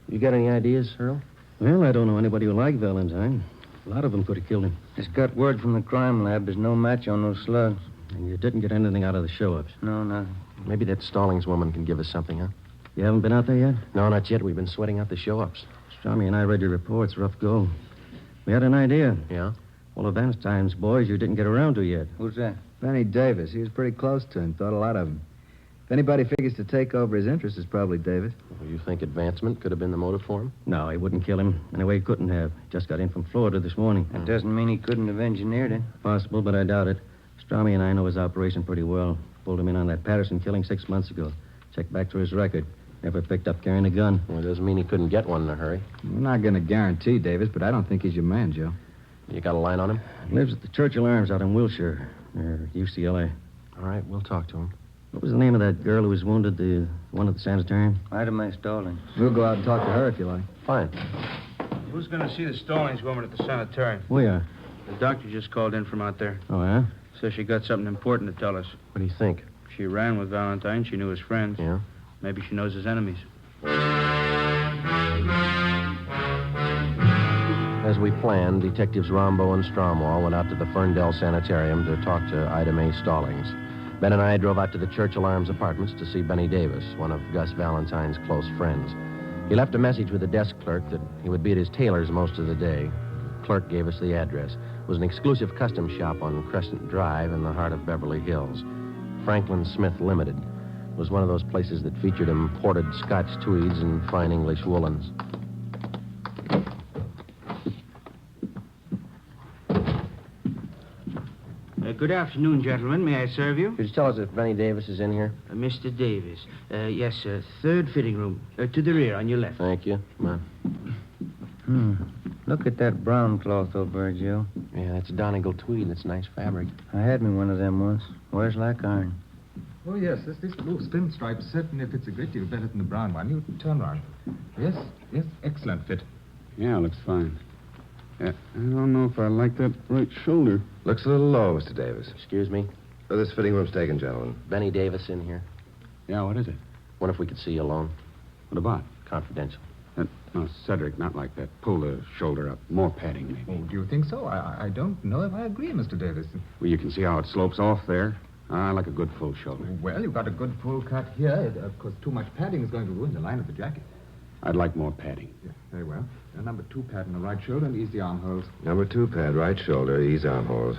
You got any ideas, Earl? Well, I don't know anybody who liked Valentine. A lot of them could have killed him. Just got word from the crime lab. There's no match on those slugs. And you didn't get anything out of the show-ups. No, nothing. Maybe that Stallings woman can give us something, huh? You haven't been out there yet? No, not yet. We've been sweating out the show-ups. Stormy and I read your reports. Rough go. We had an idea. Yeah? One of Valentine's boys you didn't get around to yet. Who's that? Benny Davis. He was pretty close to him. Thought a lot of him. If anybody figures to take over his interest, it's probably Davis. Well, you think advancement could have been the motive for him? No, he wouldn't kill him. Anyway, he couldn't have. Just got in from Florida this morning. That doesn't mean he couldn't have engineered it. Possible, but I doubt it. Stormy and I know his operation pretty well. Pulled him in on that Patterson killing 6 months ago. Checked back through his record. Never picked up carrying a gun. Well, it doesn't mean he couldn't get one in a hurry. We're not going to guarantee Davis, but I don't think he's your man, Joe. You got a line on him? Lives at the Churchill Arms out in Wilshire, near UCLA. All right, we'll talk to him. What was the name of that girl who was wounded, the one at the sanitarium? Ida Mae Stallings. We'll go out and talk to her if you like. Fine. Who's going to see the Stallings woman at the sanitarium? We are. The doctor just called in from out there. Oh, yeah? Says she got something important to tell us. What do you think? She ran with Valentine. She knew his friends. Yeah? Maybe she knows his enemies. As we planned, Detectives Rambo and Stromwall went out to the Ferndale Sanitarium to talk to Ida Mae Stallings. Ben and I drove out to the Churchill Arms apartments to see Benny Davis, one of Gus Valentine's close friends. He left a message with the desk clerk that he would be at his tailor's most of the day. The clerk gave us the address. It was an exclusive custom shop on Crescent Drive in the heart of Beverly Hills. Franklin Smith Limited. It was one of those places that featured imported Scotch tweeds and fine English woolens. Good afternoon, gentlemen. May I serve you? Could you tell us if Benny Davis is in here? Mr. Davis. Yes, sir. Third fitting room. To the rear, on your left. Thank you. Come on. Look at that brown cloth over there, Joe. Yeah, that's Donegal tweed. That's nice fabric. I had me one of them once. Wears like iron. Oh, yes, this blue pinstripe certainly fits a great deal better than the brown one. You turn round. Yes, excellent fit. Yeah, looks fine. I don't know if I like that right shoulder. Looks a little low, Mr. Davis. Excuse me? This fitting room's taken, gentlemen. Benny Davis in here. Yeah, what is it? Wonder if we could see you alone. What about? Confidential. No, Cedric, not like that. Pull the shoulder up. More padding, maybe. Oh, do you think so? I don't know if I agree, Mr. Davis. Well, you can see how it slopes off there. I like a good full shoulder. Well, you've got a good full cut here. Of course, too much padding is going to ruin the line of the jacket. I'd like more padding. Yeah, very well. Number 2 pad on the right shoulder and ease the armholes. Number 2 pad, right shoulder, ease armholes.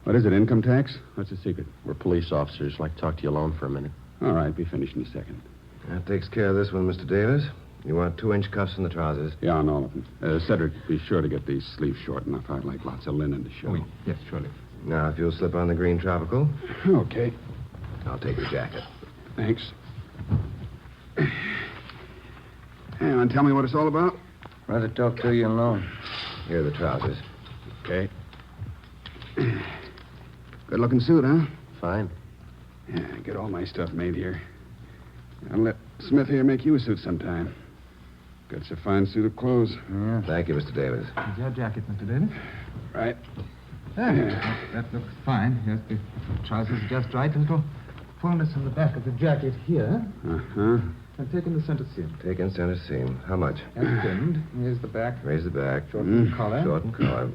What is it, income tax? What's the secret? We're police officers. Like to talk to you alone for a minute. All right, be finished in a second. That takes care of this one, Mr. Davis. You want 2-inch cuffs in the trousers? Yeah, on all of them. Cedric, be sure to get these sleeves short enough. I'd like lots of linen to show. Oh, yes, surely. Now, if you'll slip on the green tropical. Okay. I'll take the jacket. Thanks. Hey, want to tell me what it's all about? Rather talk to you alone. Here are the trousers. Okay. Good-looking suit, huh? Fine. Yeah, get all my stuff made here. I'll let Smith here make you a suit sometime. Got a fine suit of clothes. Yeah. Thank you, Mr. Davis. Is your jacket, Mr. Davis? Right. That looks fine. Yes, the trousers are just right. A little fullness in the back of the jacket here. Uh-huh. And take in the center seam. Take in center seam. How much? And trimmed. Here's the back. Raise the back. Shorten the collar. Shorten collar.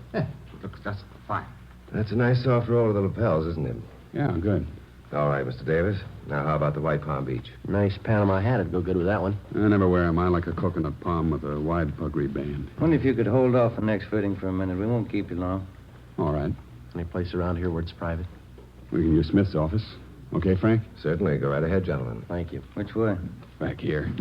Looks just fine. That's a nice soft roll of the lapels, isn't it? Yeah, good. All right, Mr. Davis. Now, how about the white Palm Beach? Nice Panama hat. It'd go good with that one. I never wear them. I like a coconut palm with a wide puggree band. Wonder if you could hold off the next fitting for a minute. We won't keep you long. All right. Any place around here where it's private? We can use Smith's office. Okay, Frank? Certainly. Go right ahead, gentlemen. Thank you. Which way? Back here.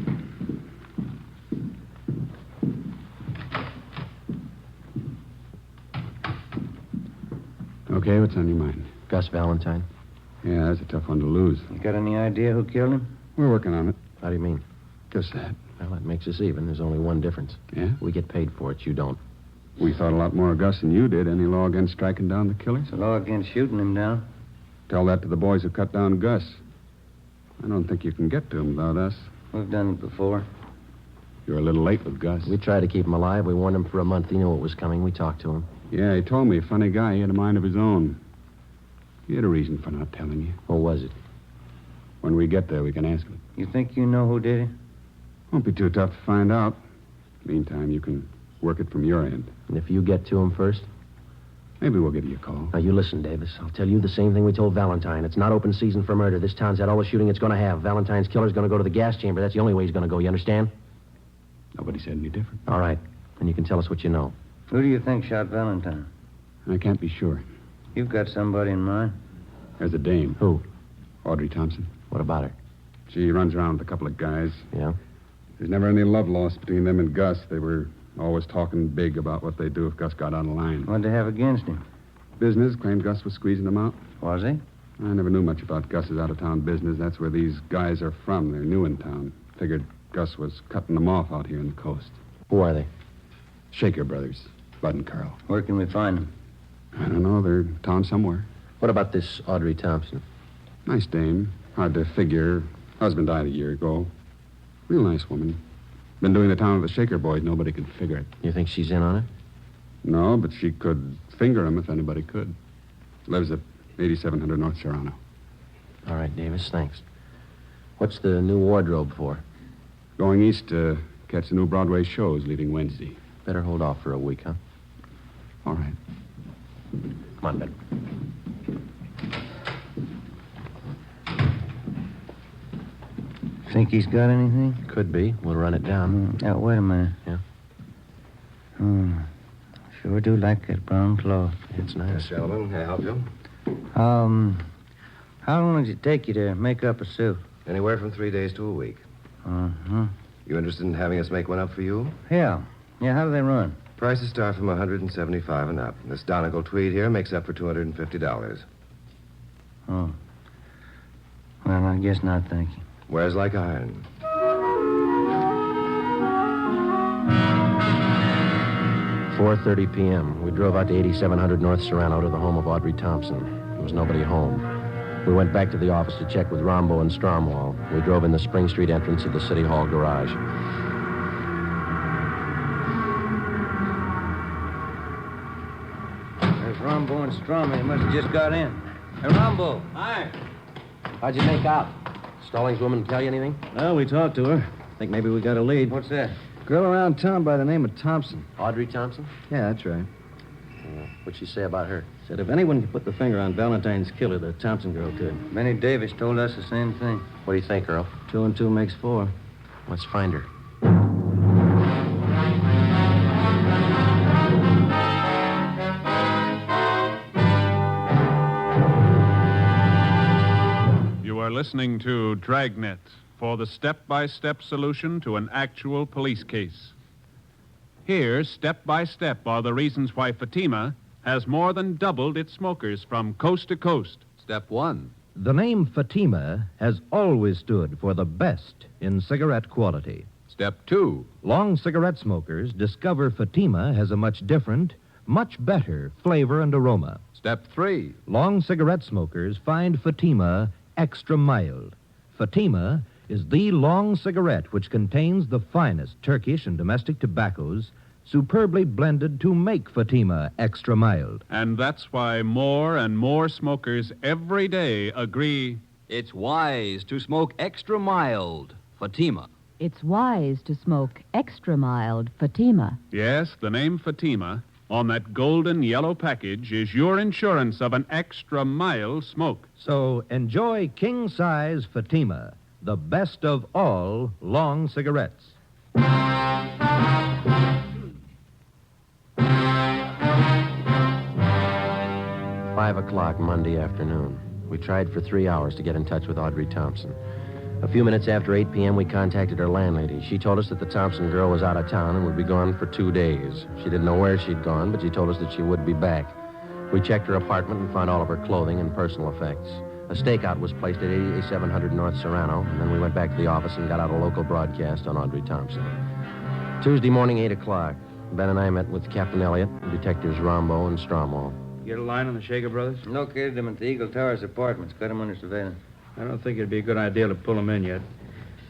Okay, what's on your mind? Gus Valentine. Yeah, that's a tough one to lose. You got any idea who killed him? We're working on it. How do you mean? Just that. Well, that makes us even. There's only one difference. Yeah? We get paid for it. You don't. We thought a lot more of Gus than you did. Any law against striking down the killers? It's a law against shooting him down. Tell that to the boys who cut down Gus. I don't think you can get to him without us. We've done it before. You're a little late with Gus. We tried to keep him alive. We warned him for a month. He knew what was coming. We talked to him. Yeah, he told me. Funny guy. He had a mind of his own. He had a reason for not telling you. What was it? When we get there, we can ask him. You think you know who did it? Won't be too tough to find out. Meantime, you can work it from your end. And if you get to him first? Maybe we'll give you a call. Now, you listen, Davis. I'll tell you the same thing we told Valentine. It's not open season for murder. This town's had all the shooting it's going to have. Valentine's killer's going to go to the gas chamber. That's the only way he's going to go. You understand? Nobody said any different. All right. And you can tell us what you know. Who do you think shot Valentine? I can't be sure. You've got somebody in mind? There's a dame. Who? Audrey Thompson. What about her? She runs around with a couple of guys. Yeah? There's never any love lost between them and Gus. They were always talking big about what they'd do if Gus got on the line. What'd they have against him? Business. Claimed Gus was squeezing them out. Was he? I never knew much about Gus's out-of-town business. That's where these guys are from. They're new in town. Figured Gus was cutting them off out here on the coast. Who are they? Shaker Brothers. Bud and Carl. Where can we find them? I don't know. They're in town somewhere. What about this Audrey Thompson? Nice dame. Hard to figure. Husband died a year ago. Real nice woman. Been doing the town with the Shaker boys. Nobody could figure it. You think she's in on it? No, but she could finger him if anybody could. Lives at 8700 North Serrano. All right, Davis, thanks. What's the new wardrobe for? Going east to catch the new Broadway shows leaving Wednesday. Better hold off for a week, huh? All right. Come on, Ben. Think he's got anything? Could be. We'll run it down. Now, wait a minute. Yeah? Sure do like that brown cloth. It's nice. Yes, gentlemen, may I help you? How long does it take you to make up a suit? Anywhere from 3 days to a week. Uh-huh. You interested in having us make one up for you? Yeah. Yeah, how do they run? Prices start from $175 and up. This Donegal tweed here makes up for $250. Oh. Well, I guess not, thank you. Wears like iron. 4:30 p.m. We drove out to 8700 North Serrano to the home of Audrey Thompson. There was nobody home. We went back to the office to check with Rombo and Stromwall. We drove in the Spring Street entrance of the City Hall garage. There's Rombo and Strom. They must have just got in. Hey, Rombo. Hi. How'd you make out? Stallings woman tell you anything? Well, we talked to her. Think maybe we got a lead. What's that? Girl around town by the name of Thompson. Audrey Thompson? Yeah, that's right. What'd she say about her? Said if anyone could put the finger on Valentine's killer, the Thompson girl could. Benny Davis told us the same thing. What do you think, Earl? 2 and 2 makes 4. Let's find her. You are listening to Dragnet for the step-by-step solution to an actual police case. Here, step by step, are the reasons why Fatima has more than doubled its smokers from coast to coast. Step 1. The name Fatima has always stood for the best in cigarette quality. Step 2. Long cigarette smokers discover Fatima has a much different, much better flavor and aroma. Step 3. Long cigarette smokers find Fatima extra mild. Fatima is the long cigarette which contains the finest Turkish and domestic tobaccos superbly blended to make Fatima extra mild. And that's why more and more smokers every day agree it's wise to smoke extra mild Fatima. It's wise to smoke extra mild Fatima. Yes, the name Fatima on that golden yellow package is your insurance of an extra mild smoke. So enjoy king-size Fatima, the best of all long cigarettes. 5 o'clock Monday afternoon. We tried for 3 hours to get in touch with Audrey Thompson. A few minutes after 8 p.m., we contacted her landlady. She told us that the Thompson girl was out of town and would be gone for 2 days. She didn't know where she'd gone, but she told us that she would be back. We checked her apartment and found all of her clothing and personal effects. A stakeout was placed at 8700 North Serrano, and then we went back to the office and got out a local broadcast on Audrey Thompson. Tuesday morning, 8 o'clock. Ben and I met with Captain Elliott, detectives Rombo and Stromwall. Get a line on the Shaker brothers? Located them at the Eagle Towers apartments. Got them under surveillance. I don't think it'd be a good idea to pull them in yet.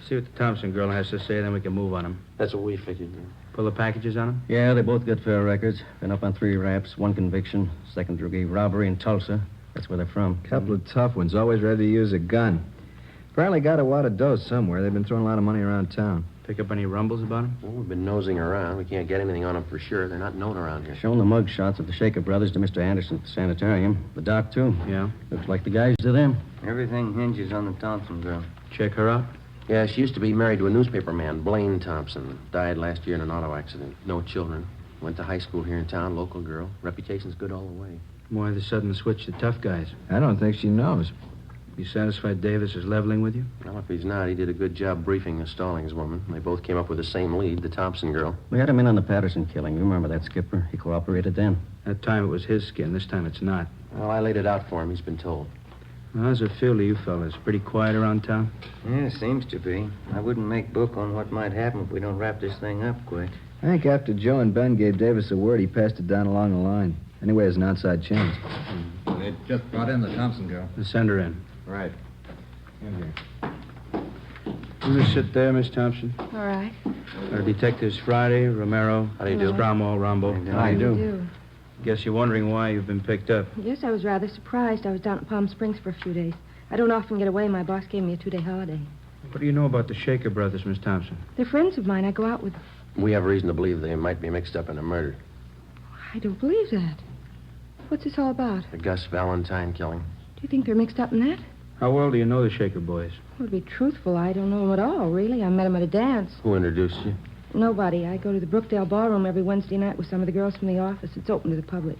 See what the Thompson girl has to say, then we can move on them. That's what we figured. Pull the packages on them? Yeah, they both got fair records. Been up on 3 raps, 1 conviction, second-degree robbery in Tulsa. That's where they're from. Couple of tough ones, always ready to use a gun. Apparently got a wad of dough somewhere. They've been throwing a lot of money around town. Pick up any rumbles about them? Well, we've been nosing around. We can't get anything on them for sure. They're not known around here. Shown the mug shots of the Shaker brothers to Mr. Anderson at the sanitarium. The doc, too. Yeah? Looks like the guys to them. Everything hinges on the Thompson girl. Check her out? Yeah, she used to be married to a newspaper man, Blaine Thompson. Died last year in an auto accident. No children. Went to high school here in town, local girl. Reputation's good all the way. Why the sudden switch to tough guys? I don't think she knows. You satisfied Davis is leveling with you? Well, if he's not, he did a good job briefing the Stallings woman. They both came up with the same lead, the Thompson girl. We had him in on the Patterson killing. You remember that, Skipper? He cooperated then. That time it was his skin. This time it's not. Well, I laid it out for him. He's been told. Well, how's it feel to you fellas? Pretty quiet around town? Yeah, seems to be. I wouldn't make book on what might happen if we don't wrap this thing up quick. I think after Joe and Ben gave Davis a word, he passed it down along the line. Anyway, there's an outside chance. They just brought in the Thompson girl. Send her in. Right. In here. You just sit there, Miss Thompson. All right. Our detectives Friday, Romero, how do you do? Stromwall, Rombo. How do you do? Guess you're wondering why you've been picked up. Yes, I was rather surprised. I was down at Palm Springs for a few days. I don't often get away. My boss gave me a 2-day holiday. What do you know about the Shaker brothers, Miss Thompson? They're friends of mine. I go out with them. We have reason to believe they might be mixed up in a murder. I don't believe that. What's this all about? The Gus Valentine killing. Do you think they're mixed up in that? How well do you know the Shaker boys? Well, to be truthful, I don't know them at all, really. I met them at a dance. Who introduced you? Nobody. I go to the Brookdale Ballroom every Wednesday night with some of the girls from the office. It's open to the public.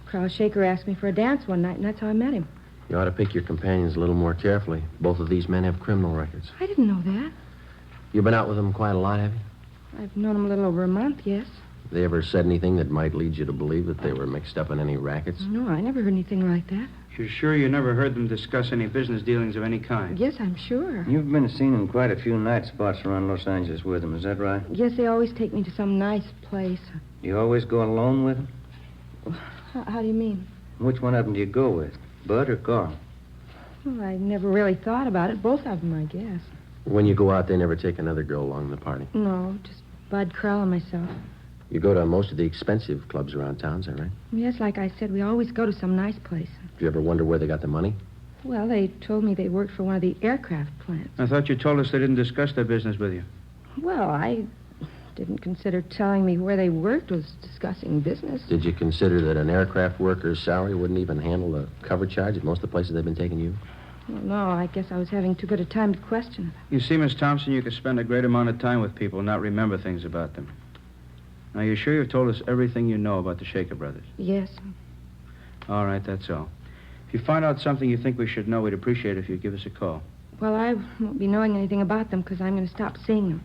Carl Shaker asked me for a dance one night, and that's how I met him. You ought to pick your companions a little more carefully. Both of these men have criminal records. I didn't know that. You've been out with them quite a lot, have you? I've known them a little over a month, yes. Have they ever said anything that might lead you to believe that they were mixed up in any rackets? No, I never heard anything like that. You're sure you never heard them discuss any business dealings of any kind? Yes, I'm sure. You've been seen in quite a few night spots around Los Angeles with them, is that right? Yes, they always take me to some nice place. You always go alone with them? How do you mean? Which one of them do you go with, Bud or Carl? Well, I never really thought about it. Both of them, I guess. When you go out, they never take another girl along the party? No, just Bud, Carl, and myself. You go to most of the expensive clubs around town, is that right? Yes, like I said, we always go to some nice place. Do you ever wonder where they got the money? Well, they told me they worked for one of the aircraft plants. I thought you told us they didn't discuss their business with you. Well, I didn't consider telling me where they worked was discussing business. Did you consider that an aircraft worker's salary wouldn't even handle the cover charge at most of the places they've been taking you? Well, no, I guess I was having too good a time to question it. You see, Miss Thompson, you could spend a great amount of time with people and not remember things about them. Now, you sure you've told us everything you know about the Shaker brothers? Yes. All right, that's all. If you find out something you think we should know, we'd appreciate it if you'd give us a call. Well, I won't be knowing anything about them because I'm going to stop seeing them.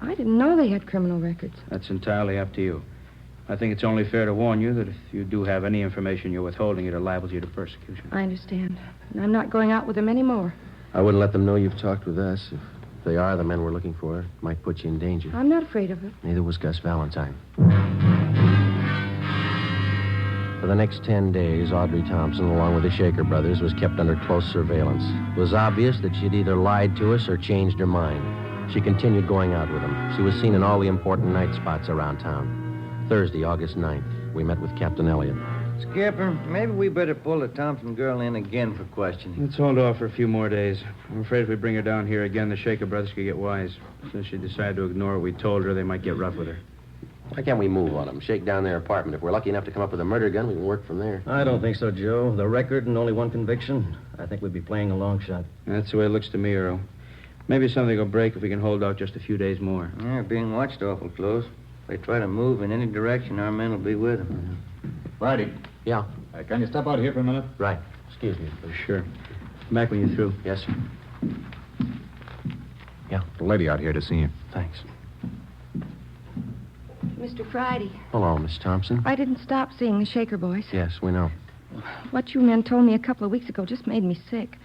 I didn't know they had criminal records. That's entirely up to you. I think it's only fair to warn you that if you do have any information you're withholding, it liables you to persecution. I understand. And I'm not going out with them anymore. I wouldn't let them know you've talked with us. If they are the men we're looking for, it might put you in danger. I'm not afraid of it. Neither was Gus Valentine. For the next 10 days, Audrey Thompson, along with the Shaker brothers, was kept under close surveillance. It was obvious that she'd either lied to us or changed her mind. She continued going out with them. She was seen in all the important night spots around town. Thursday, August 9th, we met with Captain Elliott. Skipper, maybe we better pull the Thompson girl in again for questioning. Let's hold off for a few more days. I'm afraid if we bring her down here again, the Shaker brothers could get wise. Since she decided to ignore what we told her, they might get rough with her. Why can't we move on them? Shake down their apartment. If we're lucky enough to come up with a murder gun, we can work from there. I don't think so, Joe. The record and only one conviction. I think we'd be playing a long shot. That's the way it looks to me, Earl. Maybe something will break if we can hold out just a few days more. Yeah, being watched awful close. If they try to move in any direction, our men will be with them. Friday. Yeah. Can you step out here for a minute? Right. Excuse me. Sure. Come back when you're through. Yes, sir. Yeah. The lady out here to see you. Thanks. Mr. Friday. Hello, Miss Thompson. I didn't stop seeing the Shaker boys. Yes, we know. What you men told me a couple of weeks ago just made me sick.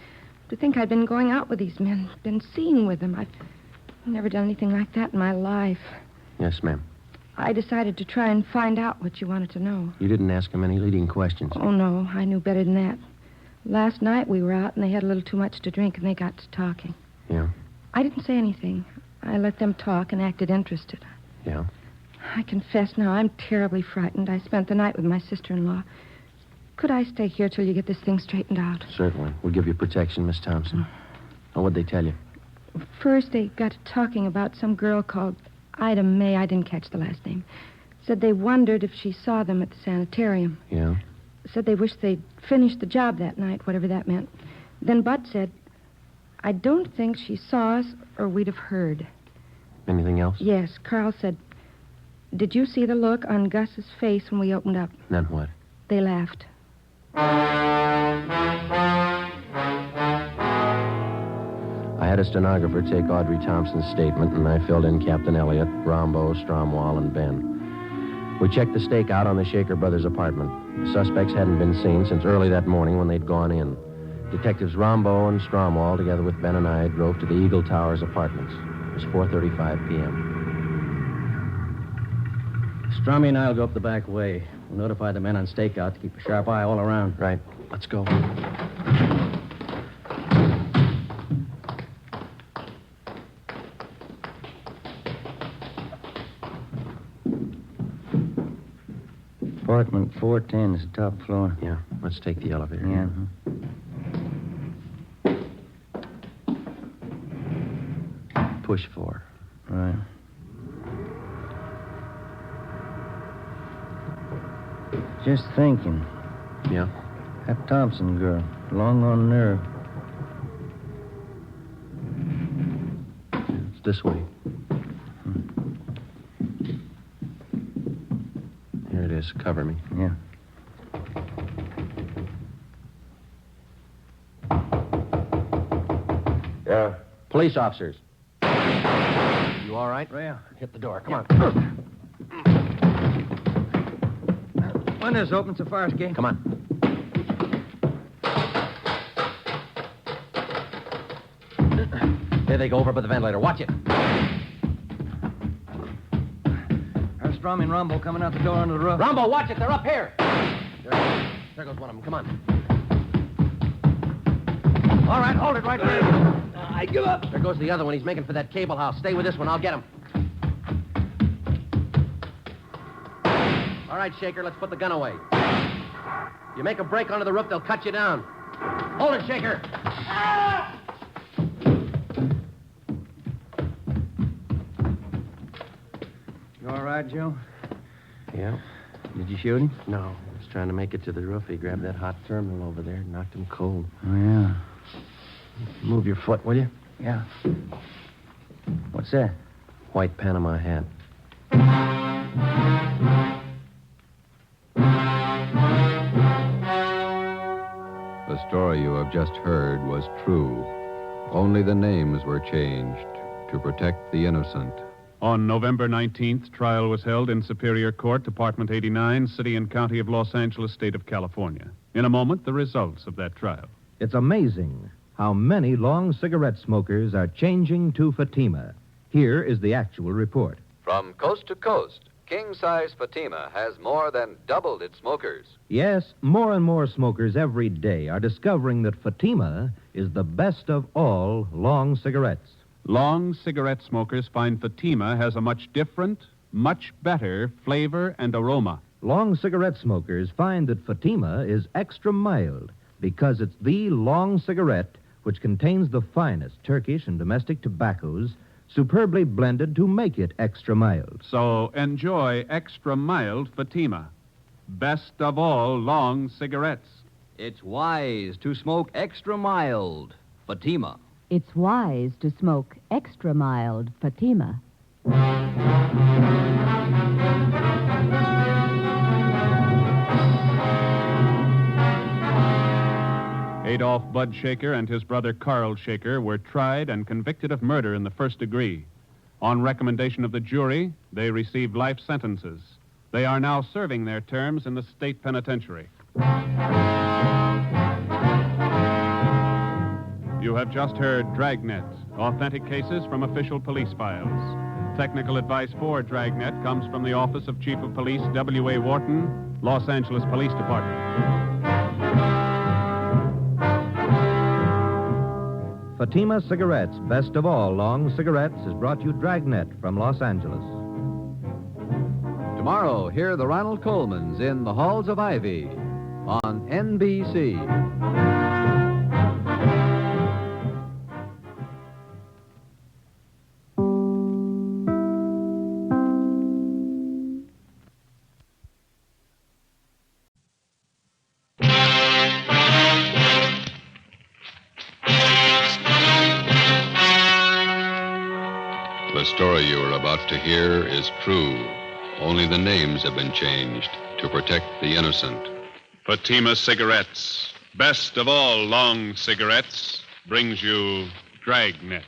To think I'd been going out with these men, been seeing with them. I've never done anything like that in my life. Yes, ma'am. I decided to try and find out what you wanted to know. You didn't ask him any leading questions. Oh, no. I knew better than that. Last night we were out and they had a little too much to drink and they got to talking. Yeah? I didn't say anything. I let them talk and acted interested. Yeah? I confess now, I'm terribly frightened. I spent the night with my sister-in-law. Could I stay here till you get this thing straightened out? Certainly. We'll give you protection, Miss Thompson. Oh, what'd they tell you? First, they got to talking about some girl called Ida May. I didn't catch the last name. Said they wondered if she saw them at the sanitarium. Yeah? Said they wished they'd finished the job that night, whatever that meant. Then Bud said, I don't think she saw us or we'd have heard. Anything else? Yes. Carl said, did you see the look on Gus's face when we opened up? Then what? They laughed. I had a stenographer take Audrey Thompson's statement, and I filled in Captain Elliott, Rombo, Stromwall, and Ben. We checked the stakeout on the Shaker brothers' apartment. The suspects hadn't been seen since early that morning when they'd gone in. Detectives Rombo and Stromwall, together with Ben and I, drove to the Eagle Towers apartments. It was 4:35 p.m. Strummy and I'll go up the back way. We'll notify the men on stakeout to keep a sharp eye all around. Right. Let's go. Apartment 410 is the top floor. Yeah. Let's take the elevator. Yeah. Push 4. Right. Just thinking. Yeah? That Thompson girl, long on nerve. this way. Here it is. Cover me. Yeah. Yeah. Police officers. You all right? Yeah. Hit the door. Come on. Windows open so far as gate. Come on. There they go over by the ventilator. Watch it. There's Strum and Rumble coming out the door onto the roof. Rumble, watch it. They're up here. There goes one of them. Come on. All right, hold it right there. I give up. There goes the other one. He's making for that cable house. Stay with this one. I'll get him. All right, Shaker, let's put the gun away. You make a break onto the roof, they'll cut you down. Hold it, Shaker. You all right, Joe? Yeah. Did you shoot him? No. He was trying to make it to the roof. He grabbed that hot terminal over there and knocked him cold. Oh, yeah. Move your foot, will you? Yeah. What's that? White Panama hat. The story you have just heard was true. Only the names were changed to protect the innocent. On November 19th, trial was held in Superior Court, Department 89, City and County of Los Angeles, State of California. In a moment, the results of that trial. It's amazing how many long cigarette smokers are changing to Fatima. Here is the actual report. From coast to coast, king-size Fatima has more than doubled its smokers. Yes, more and more smokers every day are discovering that Fatima is the best of all long cigarettes. Long cigarette smokers find Fatima has a much different, much better flavor and aroma. Long cigarette smokers find that Fatima is extra mild because it's the long cigarette which contains the finest Turkish and domestic tobaccos superbly blended to make it extra mild. So enjoy extra mild Fatima. Best of all long cigarettes. It's wise to smoke extra mild Fatima. It's wise to smoke extra mild Fatima. Adolf Bud Shaker and his brother Carl Shaker were tried and convicted of murder in the first degree. On recommendation of the jury, they received life sentences. They are now serving their terms in the state penitentiary. You have just heard Dragnet, authentic cases from official police files. Technical advice for Dragnet comes from the Office of Chief of Police W.A. Wharton, Los Angeles Police Department. Fatima Cigarettes, best of all long cigarettes, has brought you Dragnet from Los Angeles. Tomorrow, hear the Ronald Colemans in The Halls of Ivy on NBC. The story you are about to hear is true. Only the names have been changed to protect the innocent. Fatima Cigarettes, best of all long cigarettes, brings you Dragnet.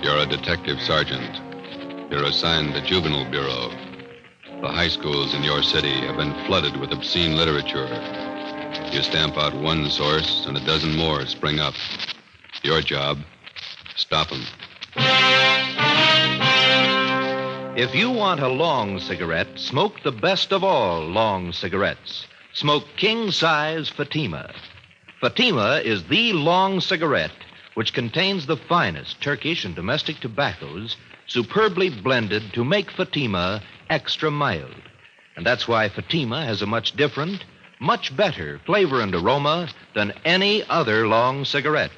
You're a detective sergeant. You're assigned the Juvenile Bureau. The high schools in your city have been flooded with obscene literature. You stamp out one source, and a dozen more spring up. Your job, stop them. If you want a long cigarette, smoke the best of all long cigarettes. Smoke king-size Fatima. Fatima is the long cigarette which contains the finest Turkish and domestic tobaccos superbly blended to make Fatima extra mild. And that's why Fatima has a much different, much better flavor and aroma than any other long cigarette.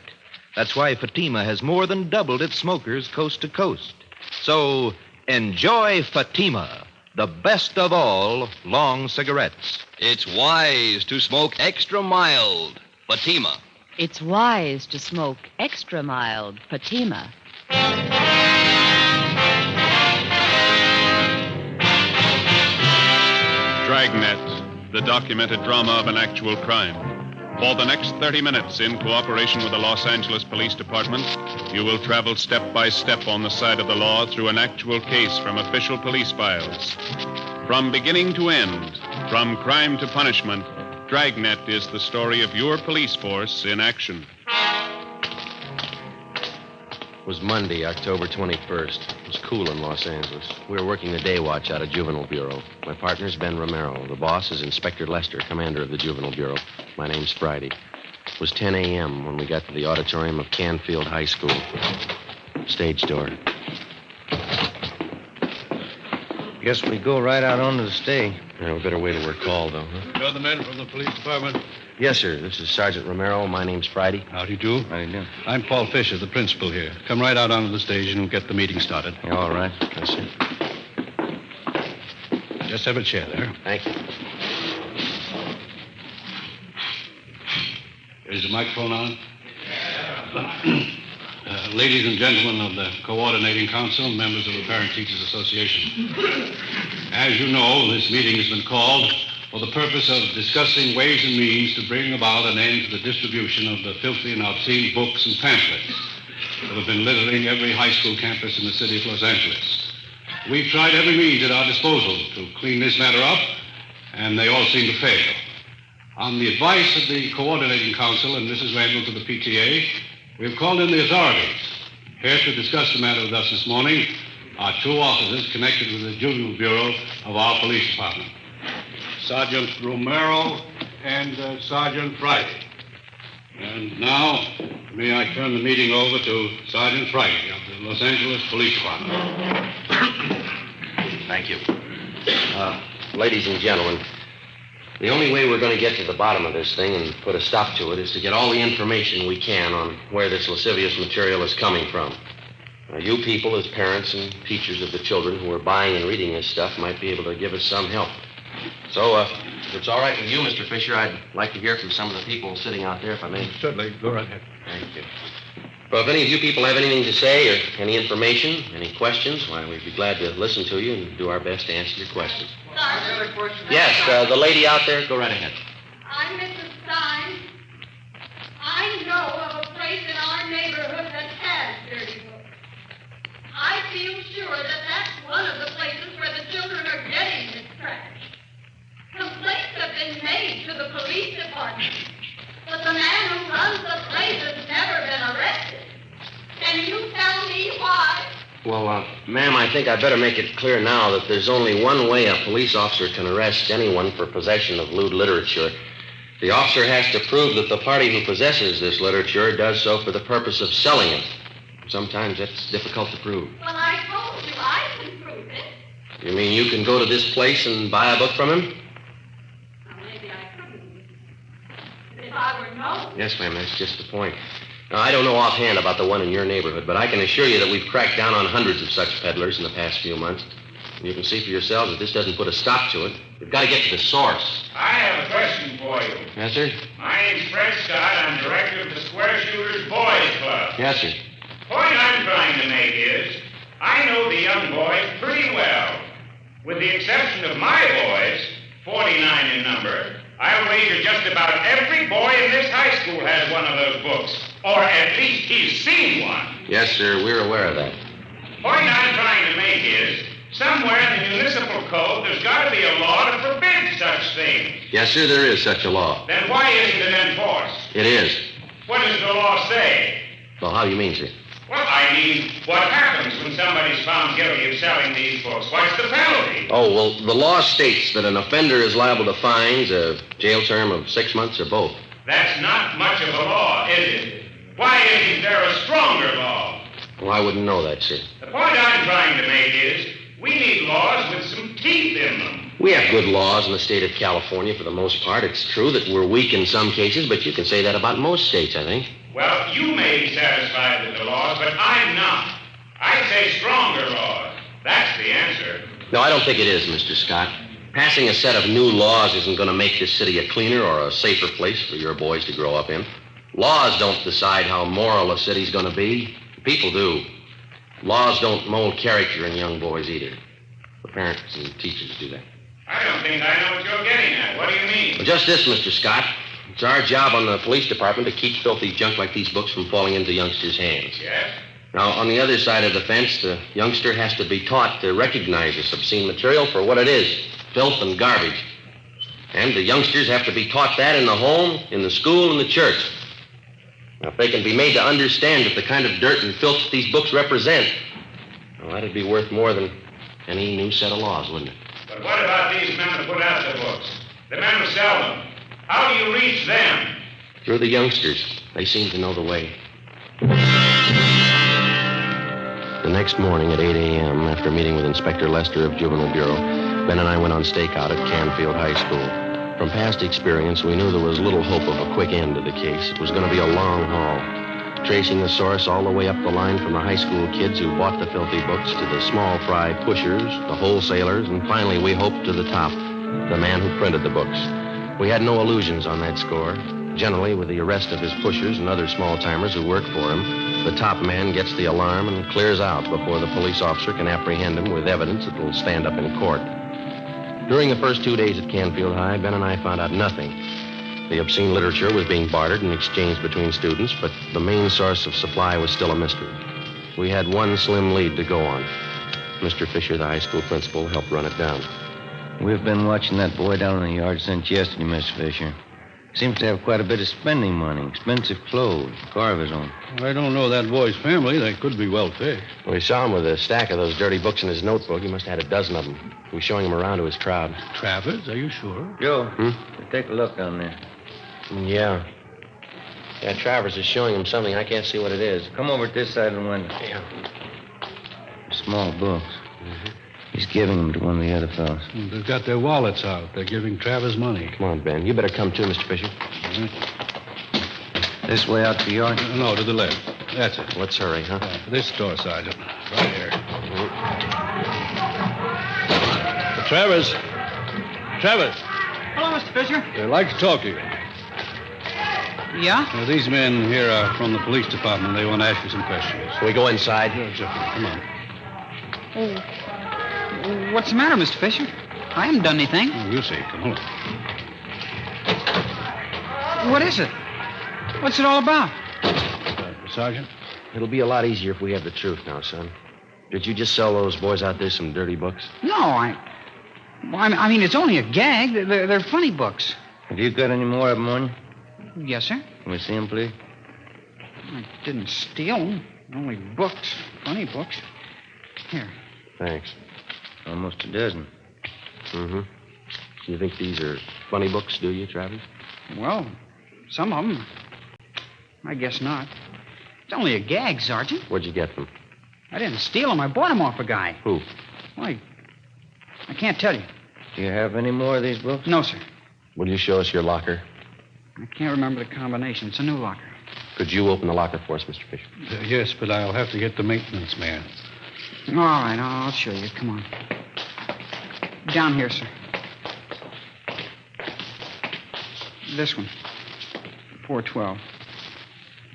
That's why Fatima has more than doubled its smokers coast to coast. So enjoy Fatima, the best of all long cigarettes. It's wise to smoke extra mild. Fatima. It's wise to smoke extra mild Fatima. Dragnet, the documented drama of an actual crime. For the next 30 minutes, in cooperation with the Los Angeles Police Department, you will travel step by step on the side of the law through an actual case from official police files. From beginning to end, from crime to punishment, Dragnet is the story of your police force in action. It was Monday, October 21st. It was cool in Los Angeles. We were working the day watch out of Juvenile Bureau. My partner's Ben Romero. The boss is Inspector Lester, commander of the Juvenile Bureau. My name's Friday. It was 10 a.m. when we got to the auditorium of Canfield High School. Stage door. Guess we go right out onto the stage. Yeah, we better wait till we're called, though, huh? You're the men from the police department? Yes, sir. This is Sergeant Romero. My name's Friday. How do you do? How do you do? I'm Paul Fisher, the principal here. Come right out onto the stage and we'll get the meeting started. Yeah, all right. Yes, sir. Just have a chair there. Thank you. Is the microphone on? Ladies and gentlemen of the Coordinating Council, members of the Parent Teachers Association. As you know, this meeting has been called for the purpose of discussing ways and means to bring about an end to the distribution of the filthy and obscene books and pamphlets that have been littering every high school campus in the city of Los Angeles. We've tried every means at our disposal to clean this matter up, and they all seem to fail. On the advice of the Coordinating Council and Mrs. Randall to the PTA, we've called in the authorities. Here to discuss the matter with us this morning are two officers connected with the Juvenile Bureau of our police department. Sergeant Romero and Sergeant Friday. And now, may I turn the meeting over to Sergeant Friday of the Los Angeles Police Department. Thank you. Ladies and gentlemen, the only way we're going to get to the bottom of this thing and put a stop to it is to get all the information we can on where this lascivious material is coming from. You people, as parents and teachers of the children who are buying and reading this stuff, might be able to give us some help. So, if it's all right with you, Mr. Fisher, I'd like to hear from some of the people sitting out there, if I may. Certainly. Go right ahead. Thank you. Well, if any of you people have anything to say or any information, any questions, why, we'd be glad to listen to you and do our best to answer your questions. Yes, the lady out there, go right ahead. I'm Mrs. Stein. I know of a place in our neighborhood that has dirty books. I feel sure that that's one of the places where the children are getting this trash. Complaints have been made to the police department, but the man who runs the place has never been arrested. Can you tell me why? Well, ma'am, I think I better make it clear now that there's only one way a police officer can arrest anyone for possession of lewd literature. The officer has to prove that the party who possesses this literature does so for the purpose of selling it. Sometimes that's difficult to prove. Well, I told you I can prove it. You mean you can go to this place and buy a book from him? Well, maybe I couldn't. If I were known. Yes, ma'am, that's just the point. Now, I don't know offhand about the one in your neighborhood, but I can assure you that we've cracked down on hundreds of such peddlers in the past few months. And you can see for yourselves that this doesn't put a stop to it. We've got to get to the source. I have a question for you. Yes, sir? My name's Fred Scott. I'm director of the Square Shooters Boys Club. Yes, sir. The point I'm trying to make is, I know the young boys pretty well. With the exception of my boys, 49 in number, I'll wager just about every boy in this high school has one of those books. Or at least he's seen one. Yes, sir, we're aware of that. The point I'm trying to make is, somewhere in the municipal code, there's got to be a law to forbid such things. Yes, sir, there is such a law. Then why isn't it enforced? It is. What does the law say? Well, how do you mean, sir? Well, I mean, what happens when somebody's found guilty of selling these books? What's the penalty? Oh, well, the law states that an offender is liable to fines, a jail term of 6 months, or both. That's not much of a law, is it? Why isn't there a stronger law? Well, I wouldn't know that, sir. The point I'm trying to make is, we need laws with some teeth in them. We have good laws in the state of California for the most part. It's true that we're weak in some cases, but you can say that about most states, I think. Well, you may be satisfied with the laws, but I'm not. I'd say stronger laws. That's the answer. No, I don't think it is, Mr. Scott. Passing a set of new laws isn't going to make this city a cleaner or a safer place for your boys to grow up in. Laws don't decide how moral a city's going to be. People do. Laws don't mold character in young boys either. The parents and teachers do that. I don't think I know what you're getting at. What do you mean? Well, just this, Mr. Scott. It's our job on the police department to keep filthy junk like these books from falling into youngsters' hands. Yes? Now, on the other side of the fence, the youngster has to be taught to recognize this obscene material for what it is, filth and garbage. And the youngsters have to be taught that in the home, in the school, and the church. Now, if they can be made to understand that the kind of dirt and filth that these books represent, well, that'd be worth more than any new set of laws, wouldn't it? But what about these men who put out the books? The men who sell them? How do you reach them? Through the youngsters. They seem to know the way. The next morning at 8 a.m., after meeting with Inspector Lester of Juvenile Bureau, Ben and I went on stakeout at Canfield High School. From past experience, we knew there was little hope of a quick end to the case. It was going to be a long haul, tracing the source all the way up the line from the high school kids who bought the filthy books to the small fry pushers, the wholesalers, and finally, we hoped, to the top, the man who printed the books. We had no illusions on that score. Generally, with the arrest of his pushers and other small-timers who work for him, the top man gets the alarm and clears out before the police officer can apprehend him with evidence that will stand up in court. During the first 2 days at Canfield High, Ben and I found out nothing. The obscene literature was being bartered and exchanged between students, but the main source of supply was still a mystery. We had one slim lead to go on. Mr. Fisher, the high school principal, helped run it down. We've been watching that boy down in the yard since yesterday, Miss Fisher. Seems to have quite a bit of spending money, expensive clothes, car of his own. I don't know that boy's family. They could be well-fed. We saw him with a stack of those dirty books in his notebook. He must have had a dozen of them. He was showing them around to his crowd. Travers, are you sure? Joe, take a look down there. Yeah. Yeah, Travers is showing him something. I can't see what it is. Come over to this side of the window. Yeah. Small books. He's giving them to one of the other fellows. They've got their wallets out. They're giving Travers money. Come on, Ben. You better come too, Mr. Fisher. This way out to the yard? No, to the left. That's it. Let's hurry, huh? Yeah, this store, Sergeant. Right here. Travers. Travers. Hello, Mr. Fisher. I'd like to talk to you. Yeah? Now, these men here are from the police department. They want to ask you some questions. Can we go inside? Sure. Come on. Oh. What's the matter, Mr. Fisher? I haven't done anything. Oh, we'll see. Come on. What is it? What's it all about? Sergeant? It'll be a lot easier if we have the truth now, son. Did you just sell those boys out there some dirty books? No, I mean, it's only a gag. They're funny books. Have you got any more of them on you? Yes, sir. Can we see them, please? I didn't steal them. Only books. Funny books. Here. Thanks. Almost a dozen. Mm-hmm. You think these are funny books, do you, Travis? Well, some of them. I guess not. It's only a gag, Sergeant. Where'd you get them? I didn't steal them. I bought them off a guy. Who? Why, I can't tell you. Do you have any more of these books? No, sir. Will you show us your locker? I can't remember the combination. It's a new locker. Could you open the locker for us, Mr. Fisher? Yes, but I'll have to get the maintenance man. All right, I'll show you. Come on. Down here, sir. This one. 412.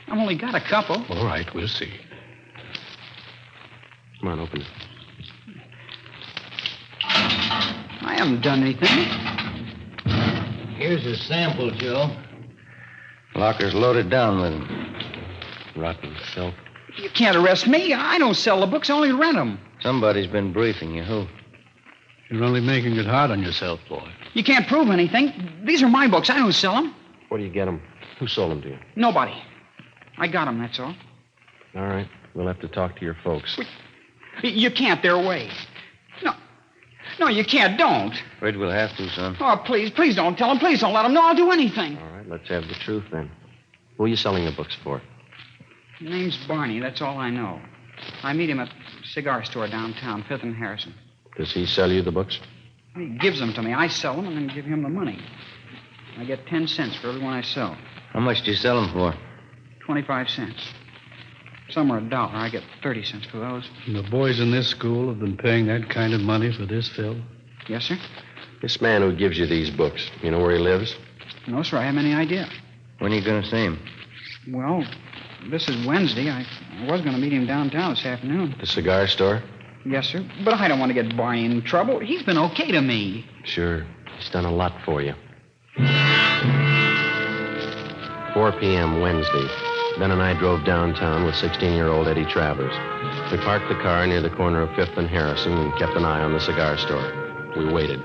I've only got a couple. All right, we'll see. Come on, open it. I haven't done anything. Here's a sample, Joe. Locker's loaded down with them. Rotten filth. You can't arrest me. I don't sell the books. I only rent them. Somebody's been briefing you. Who? You're only making it hard on yourself, boy. You can't prove anything. These are my books. I don't sell them. Where do you get them? Who sold them to you? Nobody. I got them, that's all. All right. We'll have to talk to your folks. You can't. They're away. No, you can't. Don't. Afraid we'll have to, son. Oh, please don't tell them. Please don't let them know I'll do anything. All right, let's have the truth then. Who are you selling the books for? His name's Barney. That's all I know. I meet him at a cigar store downtown, 5th and Harrison. Does he sell you the books? He gives them to me. I sell them and then give him the money. I get 10 cents for every one I sell. How much do you sell them for? 25 cents. Some are $1. I get 30 cents for those. And the boys in this school have been paying that kind of money for this fill? Yes, sir? This man who gives you these books, you know where he lives? No, sir. I haven't any idea. When are you going to see him? Well, this is Wednesday. I was going to meet him downtown this afternoon. The cigar store? Yes, sir. But I don't want to get Barney in trouble. He's been okay to me. Sure. He's done a lot for you. 4 p.m. Wednesday. Ben and I drove downtown with 16-year-old Eddie Travers. We parked the car near the corner of 5th and Harrison and kept an eye on the cigar store. We waited.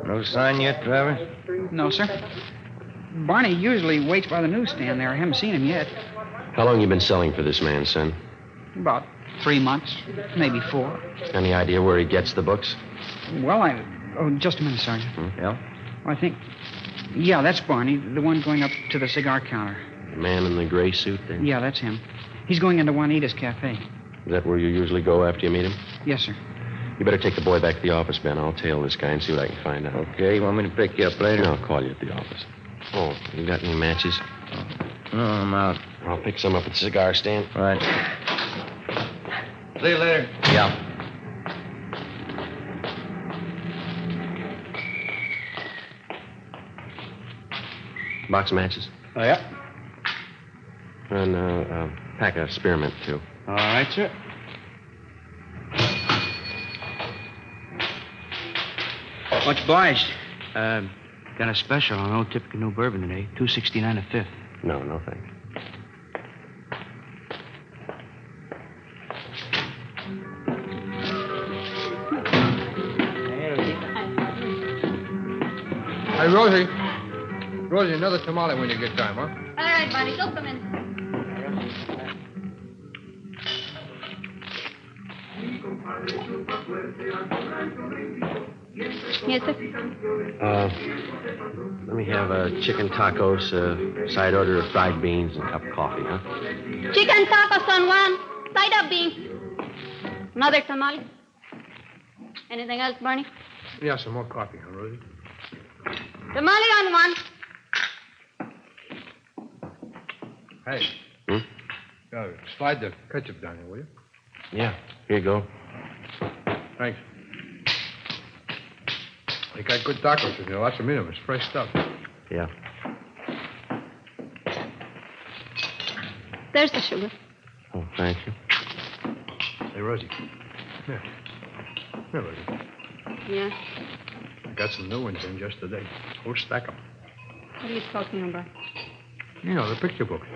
No sign yet, Travers? No, sir. Barney usually waits by the newsstand there. I haven't seen him yet. How long you been selling for this man, son? About 3 months, maybe 4. Any idea where he gets the books? Well, Oh, just a minute, Sergeant. Yeah? I think... Yeah, that's Barney, the one going up to the cigar counter. The man in the gray suit there? Yeah, that's him. He's going into Juanita's Cafe. Is that where you usually go after you meet him? Yes, sir. You better take the boy back to the office, Ben. I'll tail this guy and see what I can find out. Okay, you want me to pick you up later? I'll call you at the office. Oh, you got any matches? No, I'm out. I'll pick some up at the cigar stand. Right. See you later. Yeah. Box of matches? Oh, yeah. And a pack of spearmint, too. All right, sir. Much obliged. Got a special on Old Typical New Bourbon today. $2.69 a fifth. No, thanks. Hey, Rosie. Rosie, another tamale when you get time, huh? All right, Barney, go come in. Yes, sir. Let me have chicken tacos, side order of fried beans, and a cup of coffee, huh? Chicken tacos on one, side of beans. Another tamale. Anything else, Barney? Yeah, some more coffee, huh, Rosie? Tamale on one. Hey. Slide the ketchup down here, will you? Yeah, here you go. Thanks. They got good tacos in there. Lots of meat in them. It's fresh stuff. Yeah. There's the sugar. Oh, thank you. Hey, Rosie. Here. Here, Rosie. Yeah. I got some new ones in just today. Whole stack of them. What are you talking about? You know, the picture books.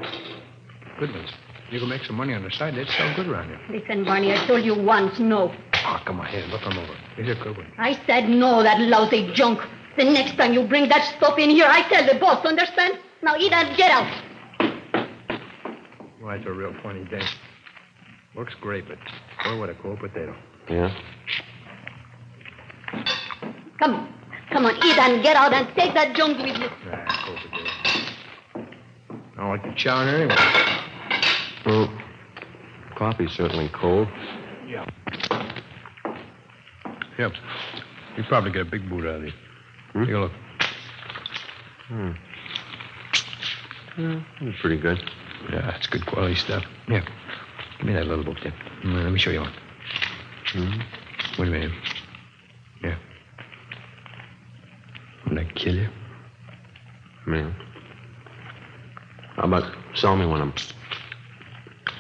Good ones. You can make some money on the side. They'd sell good around here. Listen, Barney, I told you once, no. Oh, come on, here. Look them over. These are good ones. I said no, that lousy junk. The next time you bring that stuff in here, I tell the boss, understand? Now eat and get out. Well, that's a real funny day. Looks great, but boy, what a cold potato. Yeah? Come on, eat and get out and take that junk with you. Cold potato. I don't like the chow in anyway. Well, coffee's certainly cold. Yeah. Yep. You probably get a big boot out of these. Take a look. It's pretty good. Yeah, it's good quality stuff. Yeah. Give me that little book there. Let me show you one. Wait a minute. Yeah. Wouldn't that kill you? Yeah. How about sell me one of them?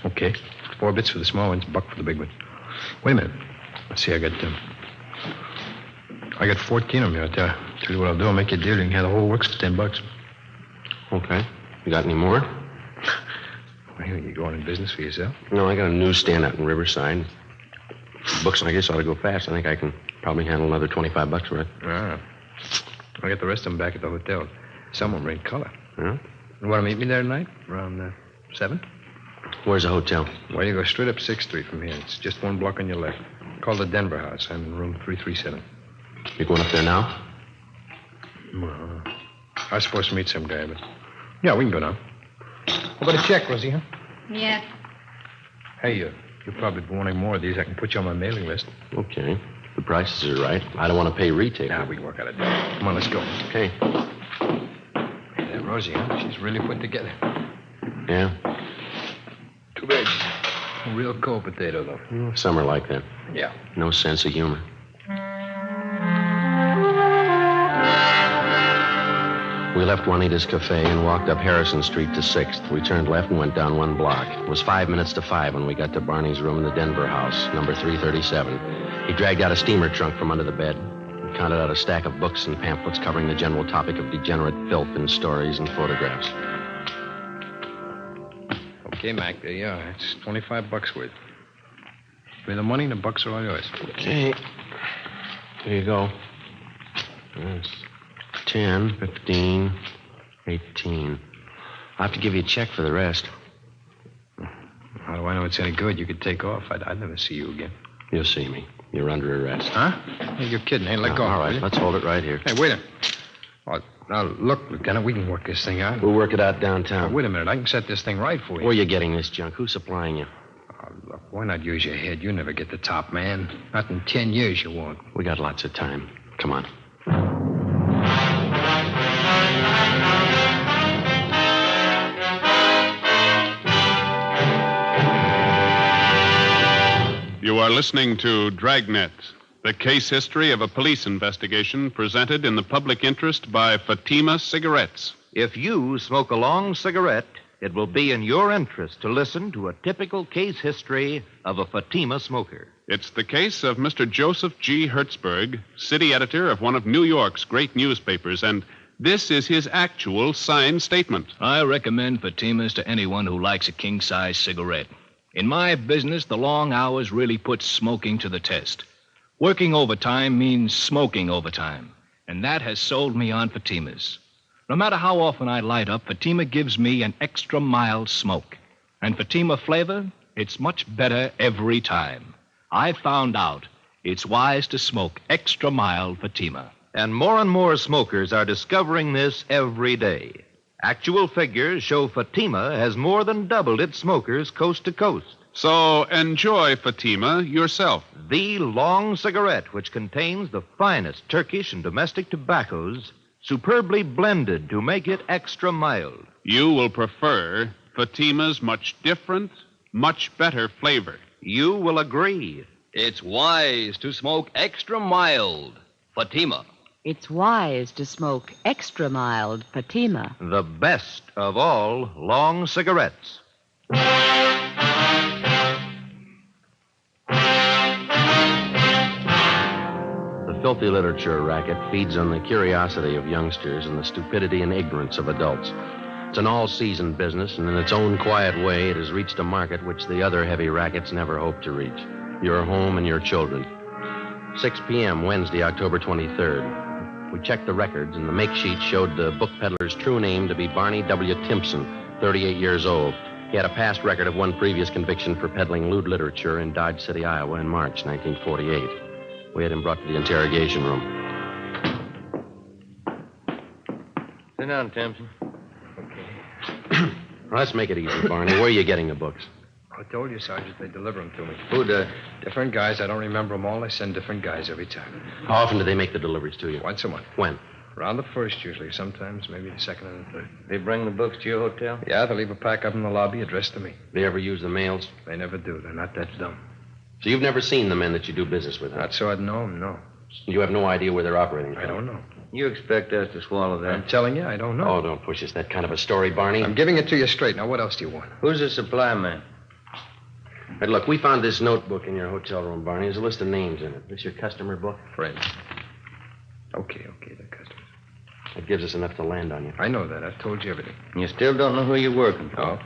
Okay. 4 bits for the small ones, $1 for the big one. Wait a minute. Let's see, I got 14 of them here. I'll tell you what I'll do. I'll make you a deal. You can have the whole works for $10. Okay. You got any more? Well, you going in business for yourself? No, I got a newsstand out in Riverside. Books, I guess, ought to go fast. I think I can probably handle another $25 worth. Ah. I got the rest of them back at the hotel. Some of them are in color. Yeah? You want to meet me there tonight? Around 7? Where's the hotel? Well, you go straight up 6th Street from here. It's just 1 block on your left. Called the Denver House. I'm in room 337. You going up there now? Well, I was supposed to meet some guy, but... Yeah, we can go now. How about a check, Rosie, huh? Yeah. Hey, you'll probably be wanting more of these. I can put you on my mailing list. Okay. The prices are right. I don't want to pay retail. Nah, we can work out a deal. Come on, let's go. Okay. Hey, that Rosie, huh? She's really put together. Yeah. Come here. A real cold potato, though. Some are like that. Yeah. No sense of humor. We left Juanita's Cafe and walked up Harrison Street to 6th. We turned left and went down 1 block. It was 5 minutes to 5 when we got to Barney's room in the Denver house, number 337. He dragged out a steamer trunk from under the bed and counted out a stack of books and pamphlets covering the general topic of degenerate filth in stories and photographs. Okay, Mac, there you are. It's $25 worth. Pay the money and the bucks are all yours. Okay. Here you go. Yes. 10, 15, 18. I'll have to give you a check for the rest. How do I know it's any good? You could take off. I'd never see you again. You'll see me. You're under arrest. Huh? Hey, you're kidding. Hey, let No, go. All right, let's hold it right here. Hey, wait a minute. Oh, now, look, Lieutenant, we can work this thing out. We'll work it out downtown. Wait a minute. I can set this thing right for you. Where are you getting this junk? Who's supplying you? Oh, look, why not use your head? You never get the top man. Not in 10 years you won't. We got lots of time. Come on. You are listening to Dragnet, the case history of a police investigation presented in the public interest by Fatima Cigarettes. If you smoke a long cigarette, it will be in your interest to listen to a typical case history of a Fatima smoker. It's the case of Mr. Joseph G. Hertzberg, city editor of one of New York's great newspapers, and this is his actual signed statement. I recommend Fatimas to anyone who likes a king-size cigarette. In my business, the long hours really put smoking to the test. Working overtime means smoking overtime, and that has sold me on Fatimas. No matter how often I light up, Fatima gives me an extra mild smoke. And Fatima flavor, it's much better every time. I found out it's wise to smoke extra mild Fatima. And more smokers are discovering this every day. Actual figures show Fatima has more than doubled its smokers coast to coast. So enjoy Fatima yourself. The long cigarette, which contains the finest Turkish and domestic tobaccos, superbly blended to make it extra mild. You will prefer Fatima's much different, much better flavor. You will agree. It's wise to smoke extra mild Fatima. It's wise to smoke extra mild Fatima. The best of all long cigarettes. The filthy literature racket feeds on the curiosity of youngsters and the stupidity and ignorance of adults. It's an all-season business, and in its own quiet way, it has reached a market which the other heavy rackets never hoped to reach. Your home and your children. 6 p.m., Wednesday, October 23rd. We checked the records, and the make sheet showed the book peddler's true name to be Barney W. Timpson, 38 years old. He had a past record of one previous conviction for peddling lewd literature in Dodge City, Iowa in March 1948. We had him brought to the interrogation room. Sit down, Timpson. Let's make it easy, Barney. Where are you getting the books? I told you, Sergeant, they deliver them to me. Who does? Different guys. I don't remember them all. I send different guys every time. How often do they make the deliveries to you? Once a month. When? Around the first, usually. Sometimes maybe the second and the third. They bring the books to your hotel? Yeah, they leave a pack up in the lobby addressed to me. They ever use the mails? They never do. They're not that dumb. So you've never seen the men that you do business with, huh? Not so I'd know them, no. You have no idea where they're operating from? I don't know. You expect us to swallow that? I'm telling you, I don't know. Oh, don't push us that kind of a story, Barney. I'm giving it to you straight. Now, what else do you want? Who's the supply man? Hey, look, we found this notebook in your hotel room, Barney. There's a list of names in it. This your customer book? Friends. Okay, they're customers. It gives us enough to land on you. I know that. I've told you everything. You still don't know who you're working for? No.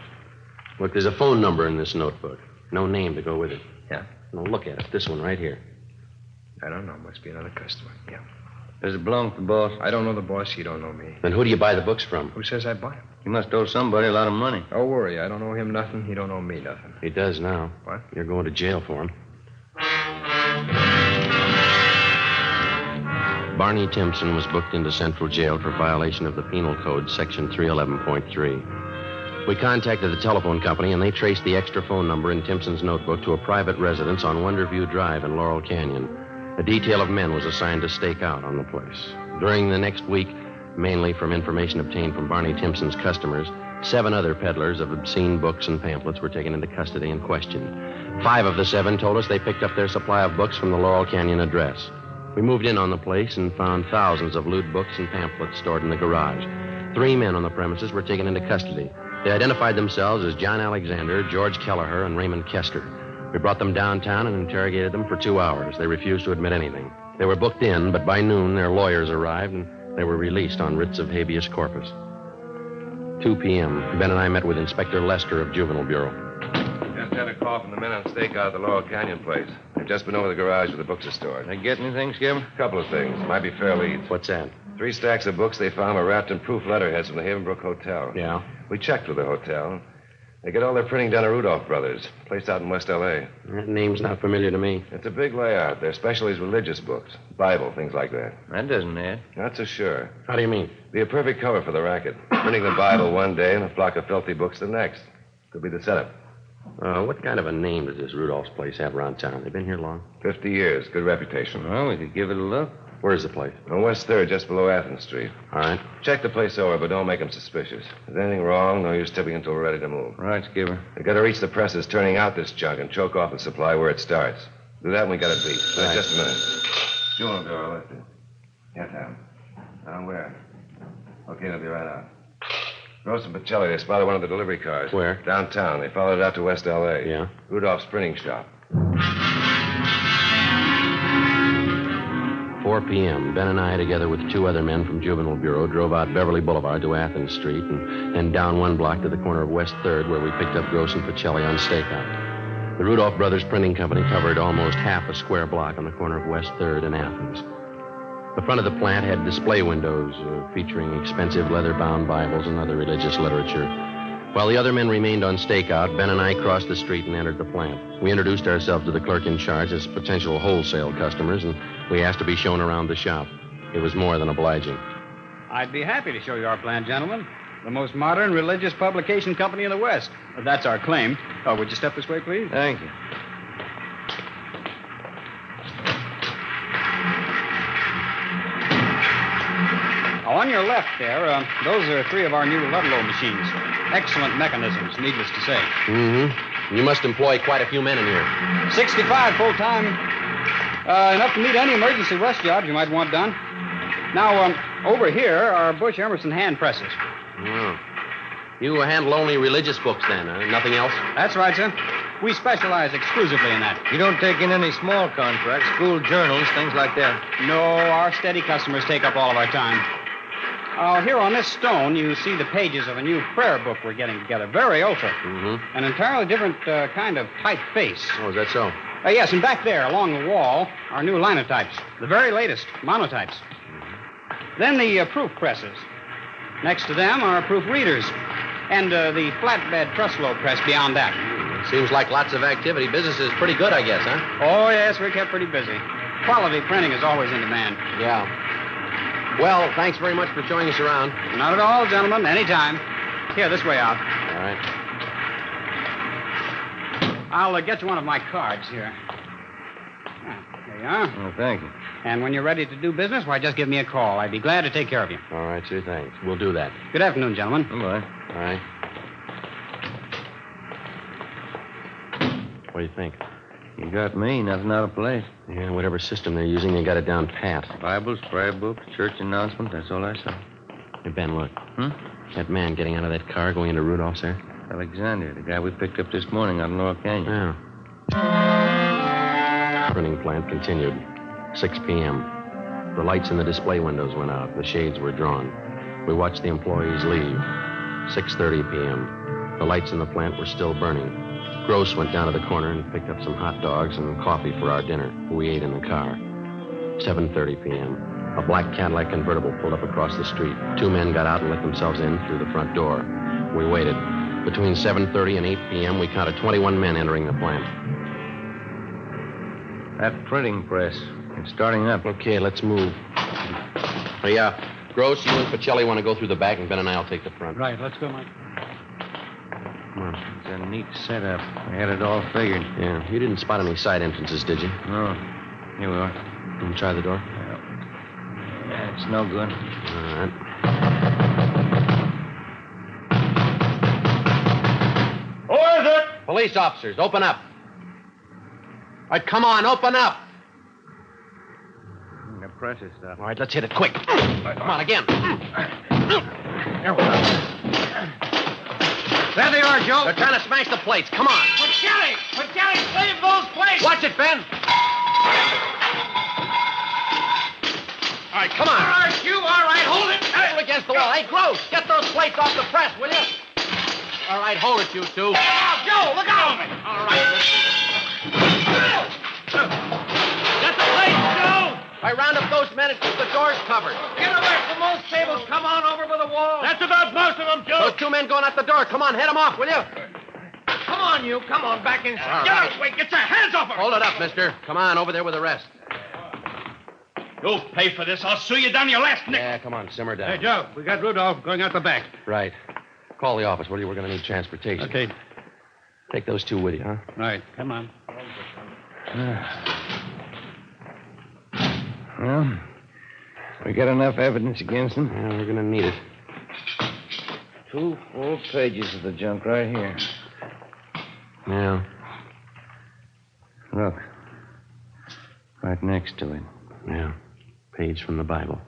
Look, there's a phone number in this notebook. No name to go with it. Yeah? Now, look at it. This one right here. I don't know. Must be another customer. Yeah. Does it belong to the boss? I don't know the boss. You don't know me. Then who do you buy the books from? Who says I buy them? You must owe somebody a lot of money. Don't worry. I don't owe him nothing. He don't owe me nothing. He does now. What? You're going to jail for him. Barney Timpson was booked into Central Jail for violation of the Penal Code, Section 311.3. We contacted the telephone company, and they traced the extra phone number in Timpson's notebook to a private residence on Wonderview Drive in Laurel Canyon. A detail of men was assigned to stake out on the place. During the next week, mainly from information obtained from Barney Timpson's customers, 7 other peddlers of obscene books and pamphlets were taken into custody and questioned. 5 of the 7 told us they picked up their supply of books from the Laurel Canyon address. We moved in on the place and found thousands of lewd books and pamphlets stored in the garage. 3 men on the premises were taken into custody. They identified themselves as John Alexander, George Kelleher, and Raymond Kester. We brought them downtown and interrogated them for 2 hours. They refused to admit anything. They were booked in, but by noon their lawyers arrived and they were released on writs of habeas corpus. 2 p.m. Ben and I met with Inspector Lester of Juvenile Bureau. Just had a call from the men on stakeout at the Laurel Canyon place. They've just been over the garage where the books are stored. They get anything, Skipper? A couple of things. Might be fair leads. What's that? 3 stacks of books they found were wrapped in proof letterheads from the Havenbrook Hotel. Yeah? We checked with the hotel. They get all their printing done at Rudolph Brothers, place out in West L.A. That name's not familiar to me. It's a big layout. Their specialty is religious books, Bible, things like that. That doesn't add. Not so sure. How do you mean? Be a perfect cover for the racket. Printing the Bible one day and a flock of filthy books the next. Could be the setup. What kind of a name does this Rudolph's place have around town? They've been here long? 50 years. Good reputation. Well, we could give it a look. Where's the place? On West 3rd, just below Athens Street. All right. Check the place over, but don't make them suspicious. If there's anything wrong, no use tipping until we're ready to move. Right, Skipper. They got to reach the presses turning out this junk and choke off the supply where it starts. Do that and we got it beat. Right. Just a minute. Juvenile Bureau, let's do. Yes, Ham. Down where? Okay, they'll be right out. Gross and Pacelli, they spotted one of the delivery cars. Where? Downtown. They followed it out to West L.A. Yeah? Rudolph's printing shop. 4 p.m. Ben and I, together with 2 other men from Juvenile Bureau, drove out Beverly Boulevard to Athens Street and then down 1 block to the corner of West 3rd where we picked up Gross and Pacelli on stakeout. The Rudolph Brothers Printing Company covered almost half a square block on the corner of West 3rd and Athens. The front of the plant had display windows featuring expensive leather-bound Bibles and other religious literature. While the other men remained on stakeout, Ben and I crossed the street and entered the plant. We introduced ourselves to the clerk in charge as potential wholesale customers, and we asked to be shown around the shop. It was more than obliging. I'd be happy to show you our plant, gentlemen. The most modern religious publication company in the West. That's our claim. Oh, would you step this way, please? Thank you. On your left there, those are 3 of our new Ludlow machines. Excellent mechanisms, needless to say. Mm-hmm. You must employ quite a few men in here. 65 full-time. Enough to meet any emergency rush jobs you might want done. Now, over here are Bush Emerson hand presses. Oh. You handle only religious books then, huh? Nothing else? That's right, sir. We specialize exclusively in that. You don't take in any small contracts, school journals, things like that? No, our steady customers take up all of our time. Here on this stone, you see the pages of a new prayer book we're getting together. Very ultra. Mm-hmm. An entirely different kind of typeface. Oh, is that so? Yes, and back there, along the wall, are new linotypes. The very latest, monotypes. Mm-hmm. Then the proof presses. Next to them are proof readers. And the flatbed Truslow press beyond that. Seems like lots of activity. Business is pretty good, I guess, huh? Oh, yes, we're kept pretty busy. Quality printing is always in demand. Yeah. Well, thanks very much for showing us around. Not at all, gentlemen. Anytime. Here, this way out. All right. I'll get you one of my cards here. There you are. Oh, thank you. And when you're ready to do business, why, just give me a call. I'd be glad to take care of you. All right, sir, thanks. We'll do that. Good afternoon, gentlemen. Goodbye. All right. What do you think? You got me. Nothing out of place. Yeah, whatever system they're using, they got it down pat. Bibles, prayer books, church announcements, that's all I saw. Hey, Ben, look. Hmm? That man getting out of that car going into Rudolph's there? Alexander, the guy we picked up this morning out in Laurel Canyon. Yeah. Printing plant continued. 6 p.m. The lights in the display windows went out. The shades were drawn. We watched the employees leave. 6:30 p.m. The lights in the plant were still burning. Gross went down to the corner and picked up some hot dogs and coffee for our dinner. We ate in the car. 7:30 p.m. A black Cadillac convertible pulled up across the street. 2 men got out and let themselves in through the front door. We waited. Between 7:30 and 8 p.m., we counted 21 men entering the plant. That printing press, it's starting up. Okay, let's move. Hey, Gross, you and Pacelli want to go through the back, and Ben and I will take the front. Right, let's go, Mike. Come on. It's a neat setup. I had it all figured. Yeah, you didn't spot any side entrances, did you? No. Here we are. Can you try the door? Yeah, it's no good. All right. police officers, open up. All right, come on, open up. The precious stuff. All right, let's hit it quick. Come on, again. There we go. There they are, Joe. They're trying to smash the plates. Come on. McGilly! McGilly, save those plates! Watch it, Ben. All right, come on. All right, you. All right, hold it. Hold against the wall. Hey, Gross, get those plates off the press, will you? All right, hold it, you two. Get out, Joe. Look out. All right. Get the plates, Joe. I round up those men and keep the doors covered. Get away from those tables. Come on over by the wall. That's about most of them, Joe. Those two men going out the door. Come on, head them off, will you? Come on, you. Come on, back in. All Get right. out. Wait, get your hands off her. Hold it up, mister. Come on, over there with the rest. You'll pay for this. I'll sue you down your last nickel. Yeah, come on, simmer down. Hey, Joe, we got Rudolph going out the back. Right. Call the office, will you? We're going to need transportation. Okay. Take those two with you, huh? Right. Come on. Well, we got enough evidence against them. Yeah, we're going to need it. 2 full pages of the junk right here. Yeah. Look. Right next to it. Yeah. Page from the Bible.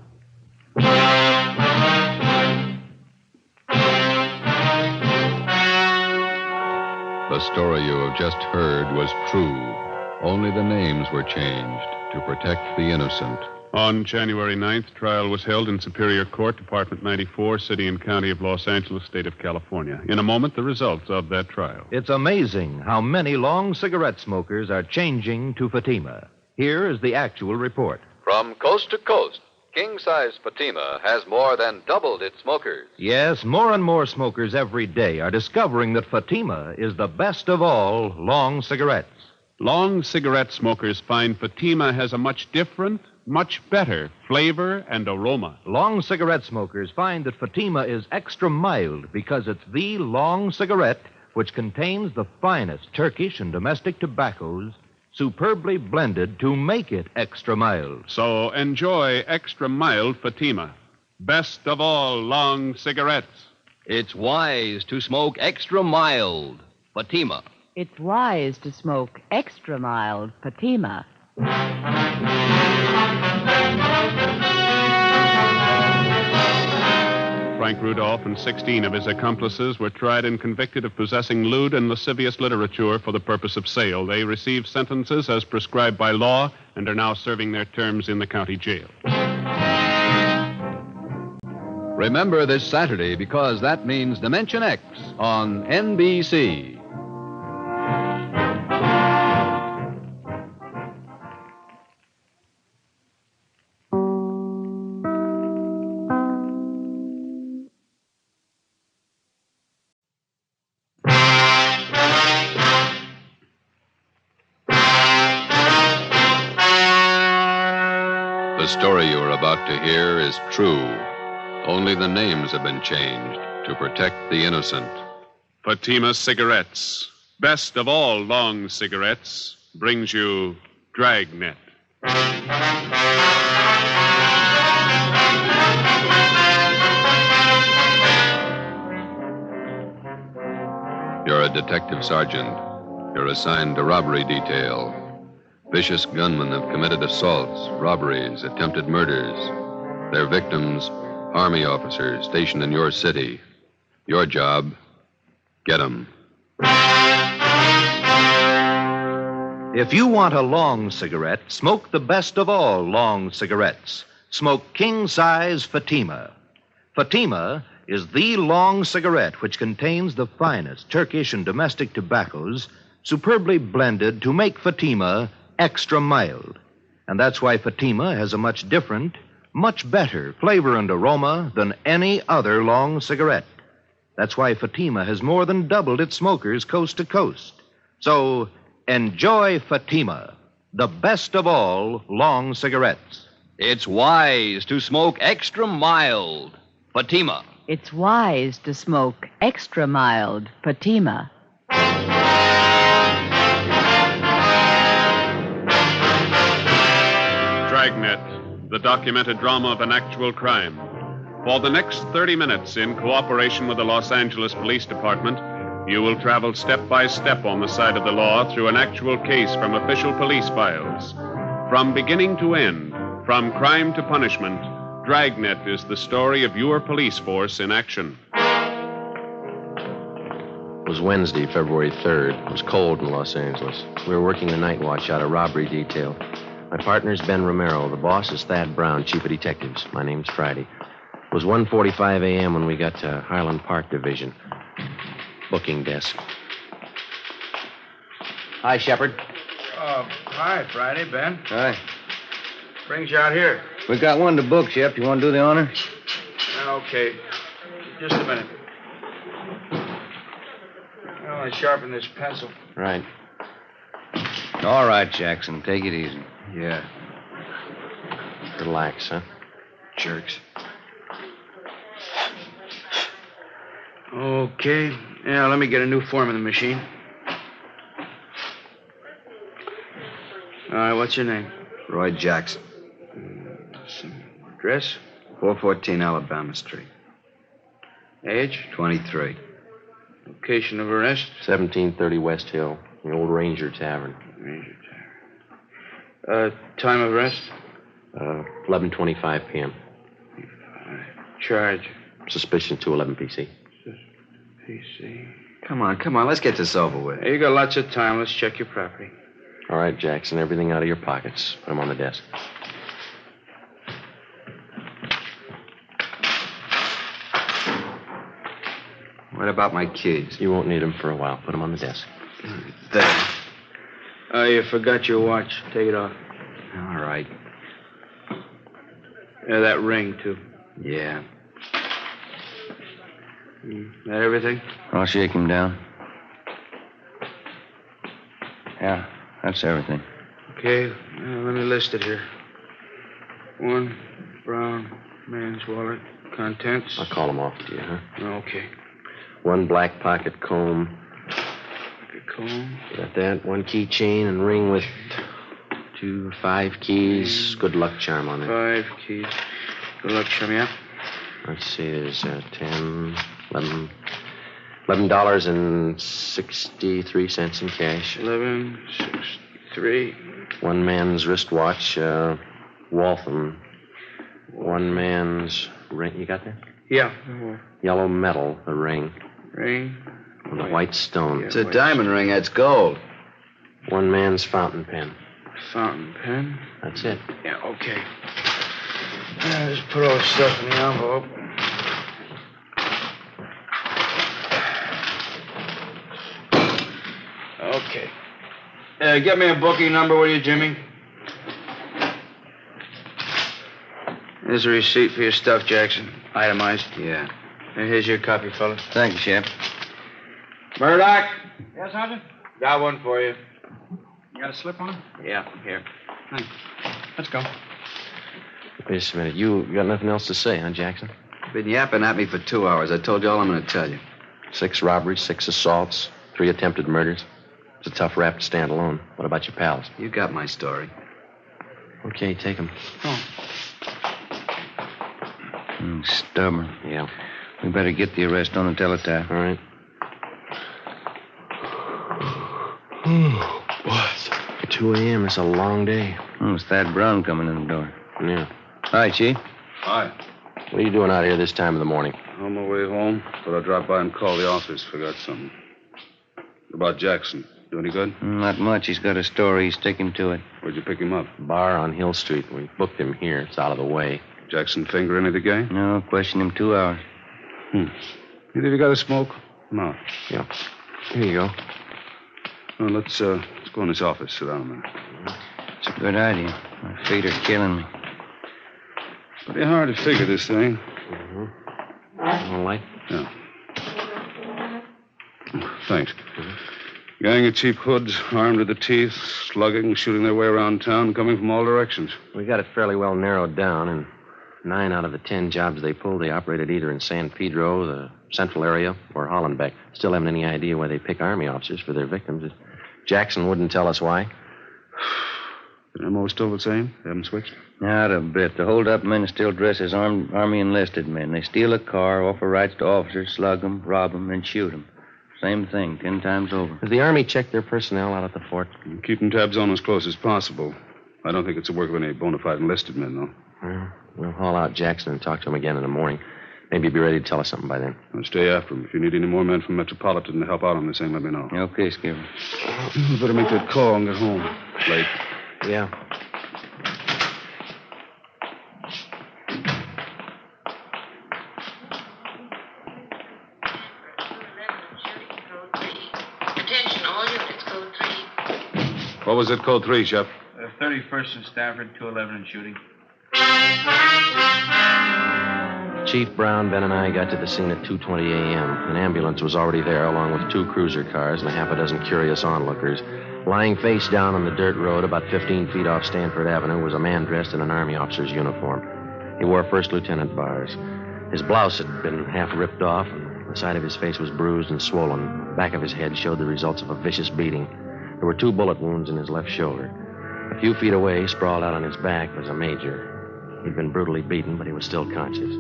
The story you have just heard was true. Only the names were changed to protect the innocent. On January 9th, trial was held in Superior Court, Department 94, City and County of Los Angeles, State of California. In a moment, the results of that trial. It's amazing how many long cigarette smokers are changing to Fatima. Here is the actual report. From coast to coast, king-size Fatima has more than doubled its smokers. Yes, more and more smokers every day are discovering that Fatima is the best of all long cigarettes. Long cigarette smokers find Fatima has a much different, much better flavor and aroma. Long cigarette smokers find that Fatima is extra mild because it's the long cigarette which contains the finest Turkish and domestic tobaccos superbly blended to make it extra mild. So enjoy extra mild Fatima. Best of all long cigarettes. It's wise to smoke extra mild Fatima. It's wise to smoke extra mild Fatima. Frank Rudolph and 16 of his accomplices were tried and convicted of possessing lewd and lascivious literature for the purpose of sale. They received sentences as prescribed by law and are now serving their terms in the county jail. Remember this Saturday, because that means Dimension X on NBC. The story you are about to hear is true. Only the names have been changed to protect the innocent. Fatima Cigarettes, best of all long cigarettes, brings you Dragnet. You're a detective sergeant. You're assigned to robbery detail. Vicious gunmen have committed assaults, robberies, attempted murders. Their victims, Army officers stationed in your city. Your job, get them. If you want a long cigarette, smoke the best of all long cigarettes. Smoke king-size Fatima. Fatima is the long cigarette which contains the finest Turkish and domestic tobaccos superbly blended to make Fatima extra mild. And that's why Fatima has a much different, much better flavor and aroma than any other long cigarette. That's why Fatima has more than doubled its smokers coast to coast. So enjoy Fatima, the best of all long cigarettes. It's wise to smoke extra mild Fatima. It's wise to smoke extra mild Fatima. Dragnet, the documented drama of an actual crime. For the next 30 minutes, in cooperation with the Los Angeles Police Department, You will travel step by step on the side of the law through an actual case from official police files. From beginning to end, from crime to punishment, Dragnet is the story of your police force in action. It was Wednesday, February 3rd. It was cold in Los Angeles. We were working the night watch out of robbery detail. My partner's Ben Romero. The boss is Thad Brown, chief of detectives. My name's Friday. It was 1:45 a.m. when we got to Highland Park Division. Booking desk. Hi, Shepard. Hi, Friday, Ben. Hi. Brings you out here. We got one to book, Shep. You want to do the honor? Okay. Just a minute. Well, I sharpen this pencil. Right. All right, Jackson. Take it easy. Yeah. Relax, huh? Jerks. Okay. Yeah, let me get a new form in the machine. All right, what's your name? Roy Jackson. Address? 414 Alabama Street. Age? 23. Location of arrest? 1730 West Hill, the old Ranger Tavern. Ranger Tavern. Time of arrest? 11:25 p.m. Charge? Suspicion 211 PC. PC. Come on. Let's get this over with. Hey, you got lots of time. Let's check your property. All right, Jackson, everything out of your pockets. Put them on the desk. What about my keys? You won't need them for a while. Put them on the desk. There. Oh, you forgot your watch. Take it off. All right. Yeah, that ring, too. Yeah. That everything? I'll shake him down. Yeah, that's everything. Okay, let me list it here. 1 brown man's wallet. Contents? I'll call them off to you, huh? Okay. 1 black pocket comb. Pocket comb. Got that. 1 keychain and ring with 5 keys. Good luck charm on it. 5 keys. Good luck charm, yeah? Let's see, there's 10, $11.63 in cash. 11.63. 1 man's wristwatch, Waltham. 1 man's ring. You got that? Yeah. Yellow metal, the ring. Ring. With a white stone. It's a diamond ring. That's gold. 1 man's fountain pen. Fountain pen. That's it. Yeah, okay. Just put all the stuff in the envelope. Okay. Get me a booking number, will you, Jimmy? Here's a receipt for your stuff, Jackson. Itemized. Yeah. And here's your copy, fella. Thank you, Shep. Murdoch. Yes, Sergeant? Got one for you. You got a slip on it? Yeah, here. Thanks. Let's go. Wait a minute. You got nothing else to say, huh, Jackson? Been yapping at me for 2 hours. I told you all I'm going to tell you. 6 robberies, 6 assaults, 3 attempted murders. It's a tough rap to stand alone. What about your pals? You got my story. Okay, take them. Oh. Stubborn. Yeah. We better get the arrest on the teletype. All right. What? 2 a.m. It's a long day. It's Thad Brown coming in the door. Yeah. Hi, Chief. Hi. What are you doing out here this time of the morning? On my way home, thought I'd drop by and call the office. Forgot something. What about Jackson? Do any good? Not much. He's got a story. Stick him to it. Where'd you pick him up? Bar on Hill Street. We booked him here. It's out of the way. Jackson finger any of the gang? No, question him 2 hours. Either you got a smoke? No. Yeah. Here you go. Well, let's go in this office. Sit down a minute. It's a good idea. My feet are killing me. Pretty hard to figure this thing. All right. Yeah. Thanks. Gang of cheap hoods, armed to the teeth, slugging, shooting their way around town, coming from all directions. We got it fairly well narrowed down, and 9 out of the 10 jobs they pulled, they operated either in San Pedro, the central area, or Hollenbeck. Still haven't any idea why they pick Army officers for their victims. Jackson wouldn't tell us why. The MO still the same? They haven't switched? Not a bit. The hold-up men still dress as Army enlisted men. They steal a car, offer rights to officers, slug them, rob them, and shoot them. Same thing, 10 times over. Has the Army checked their personnel out at the fort? Keeping tabs on as close as possible. I don't think it's the work of any bona fide enlisted men, though. Well, we'll haul out Jackson and talk to him again in the morning. Maybe he'll be ready to tell us something by then. I'll stay after him. If you need any more men from Metropolitan to help out on this thing, let me know. Okay, Skipper. You better make that call and get home. Late. Yeah. Attention, all units, code 3. What was it, code 3, Shep? 31st and Stafford, 211 and shooting. Chief Brown, Ben, and I got to the scene at 2:20 a.m. An ambulance was already there, along with 2 cruiser cars and a half a dozen curious onlookers. Lying face down on the dirt road about 15 feet off Stanford Avenue was a man dressed in an Army officer's uniform. He wore First Lieutenant bars. His blouse had been half ripped off, and the side of his face was bruised and swollen. The back of his head showed the results of a vicious beating. There were 2 bullet wounds in his left shoulder. A few feet away, sprawled out on his back, was a major. He'd been brutally beaten, but he was still conscious.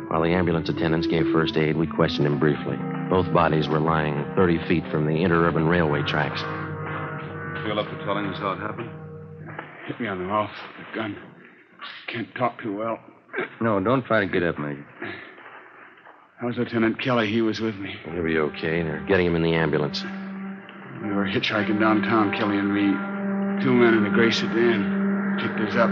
While the ambulance attendants gave first aid, we questioned him briefly. Both bodies were lying 30 feet from the interurban railway tracks. Feel up to telling us how it happened? Hit me on the mouth with a gun. Can't talk too well. No, don't try to get up, Major. How's Lieutenant Kelly? He was with me. He'll be okay. They're getting him in the ambulance. We were hitchhiking downtown, Kelly and me. 2 men in a gray sedan picked us up.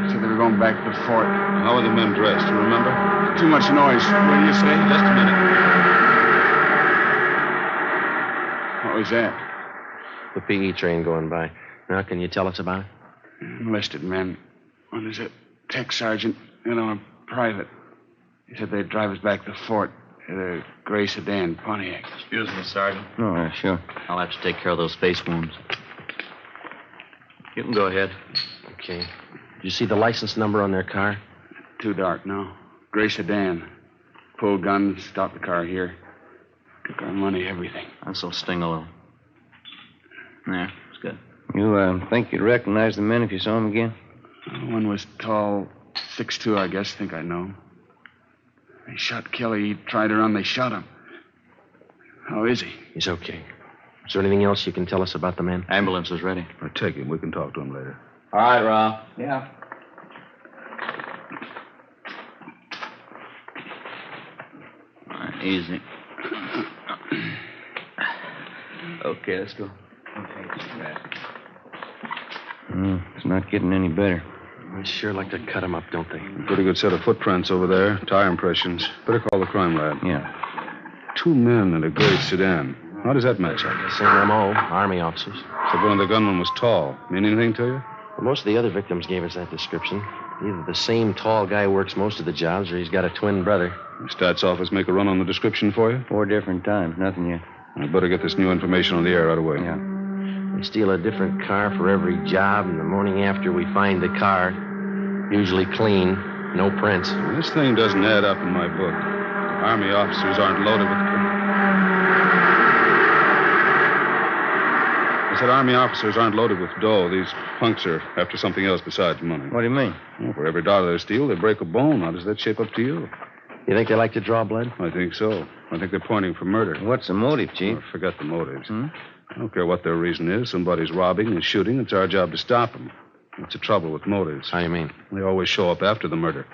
Said they were going back to the fort. How were the men dressed? Do you remember? Too much noise. What do you say? Just a minute. What was that? The PE train going by. Now, can you tell us about it? Enlisted men. One is a tech sergeant, the other one a private. He said they'd drive us back to the fort in a gray sedan, Pontiac. Excuse me, Sergeant. Oh, sure. I'll have to take care of those face wounds. You can go ahead. Okay. Did you see the license number on their car? Too dark, no. Gray sedan. Pulled guns, stopped the car here. Took our money, everything. This'll sting a little. There, it's good. You think you'd recognize the men if you saw them again? One was tall, 6'2", I guess. Think I know. They shot Kelly. He tried to run. They shot him. How is he? He's okay. Is there anything else you can tell us about the men? Ambulance is ready. I'll take him. We can talk to him later. All right, Ralph. Yeah. All right, easy. Okay, let's go. It's not getting any better. They sure like to cut him up, don't they? Pretty good set of footprints over there. Tire impressions. Better call the crime lab. Yeah. 2 men in a gray sedan. How does that match up? Same MO, Army officers. Said one of the gunmen was tall. Mean anything to you? Well, most of the other victims gave us that description. Either the same tall guy works most of the jobs, or he's got a twin brother. The stats office make a run on the description for you? 4 different times. Nothing yet. I'd better get this new information on the air right away. Yeah. They steal a different car for every job, and the morning after we find the car, usually clean, no prints. This thing doesn't add up in my book. Army officers aren't loaded with... I said Army officers aren't loaded with dough. These punks are after something else besides money. What do you mean? Well, for every dollar they steal, they break a bone. How does that shape up to you? You think they like to draw blood? I think so. I think they're pointing for murder. What's the motive, Chief? Oh, forget the motives. I don't care what their reason is. Somebody's robbing and shooting. It's our job to stop them. That's the trouble with motives. How do you mean? They always show up after the murder.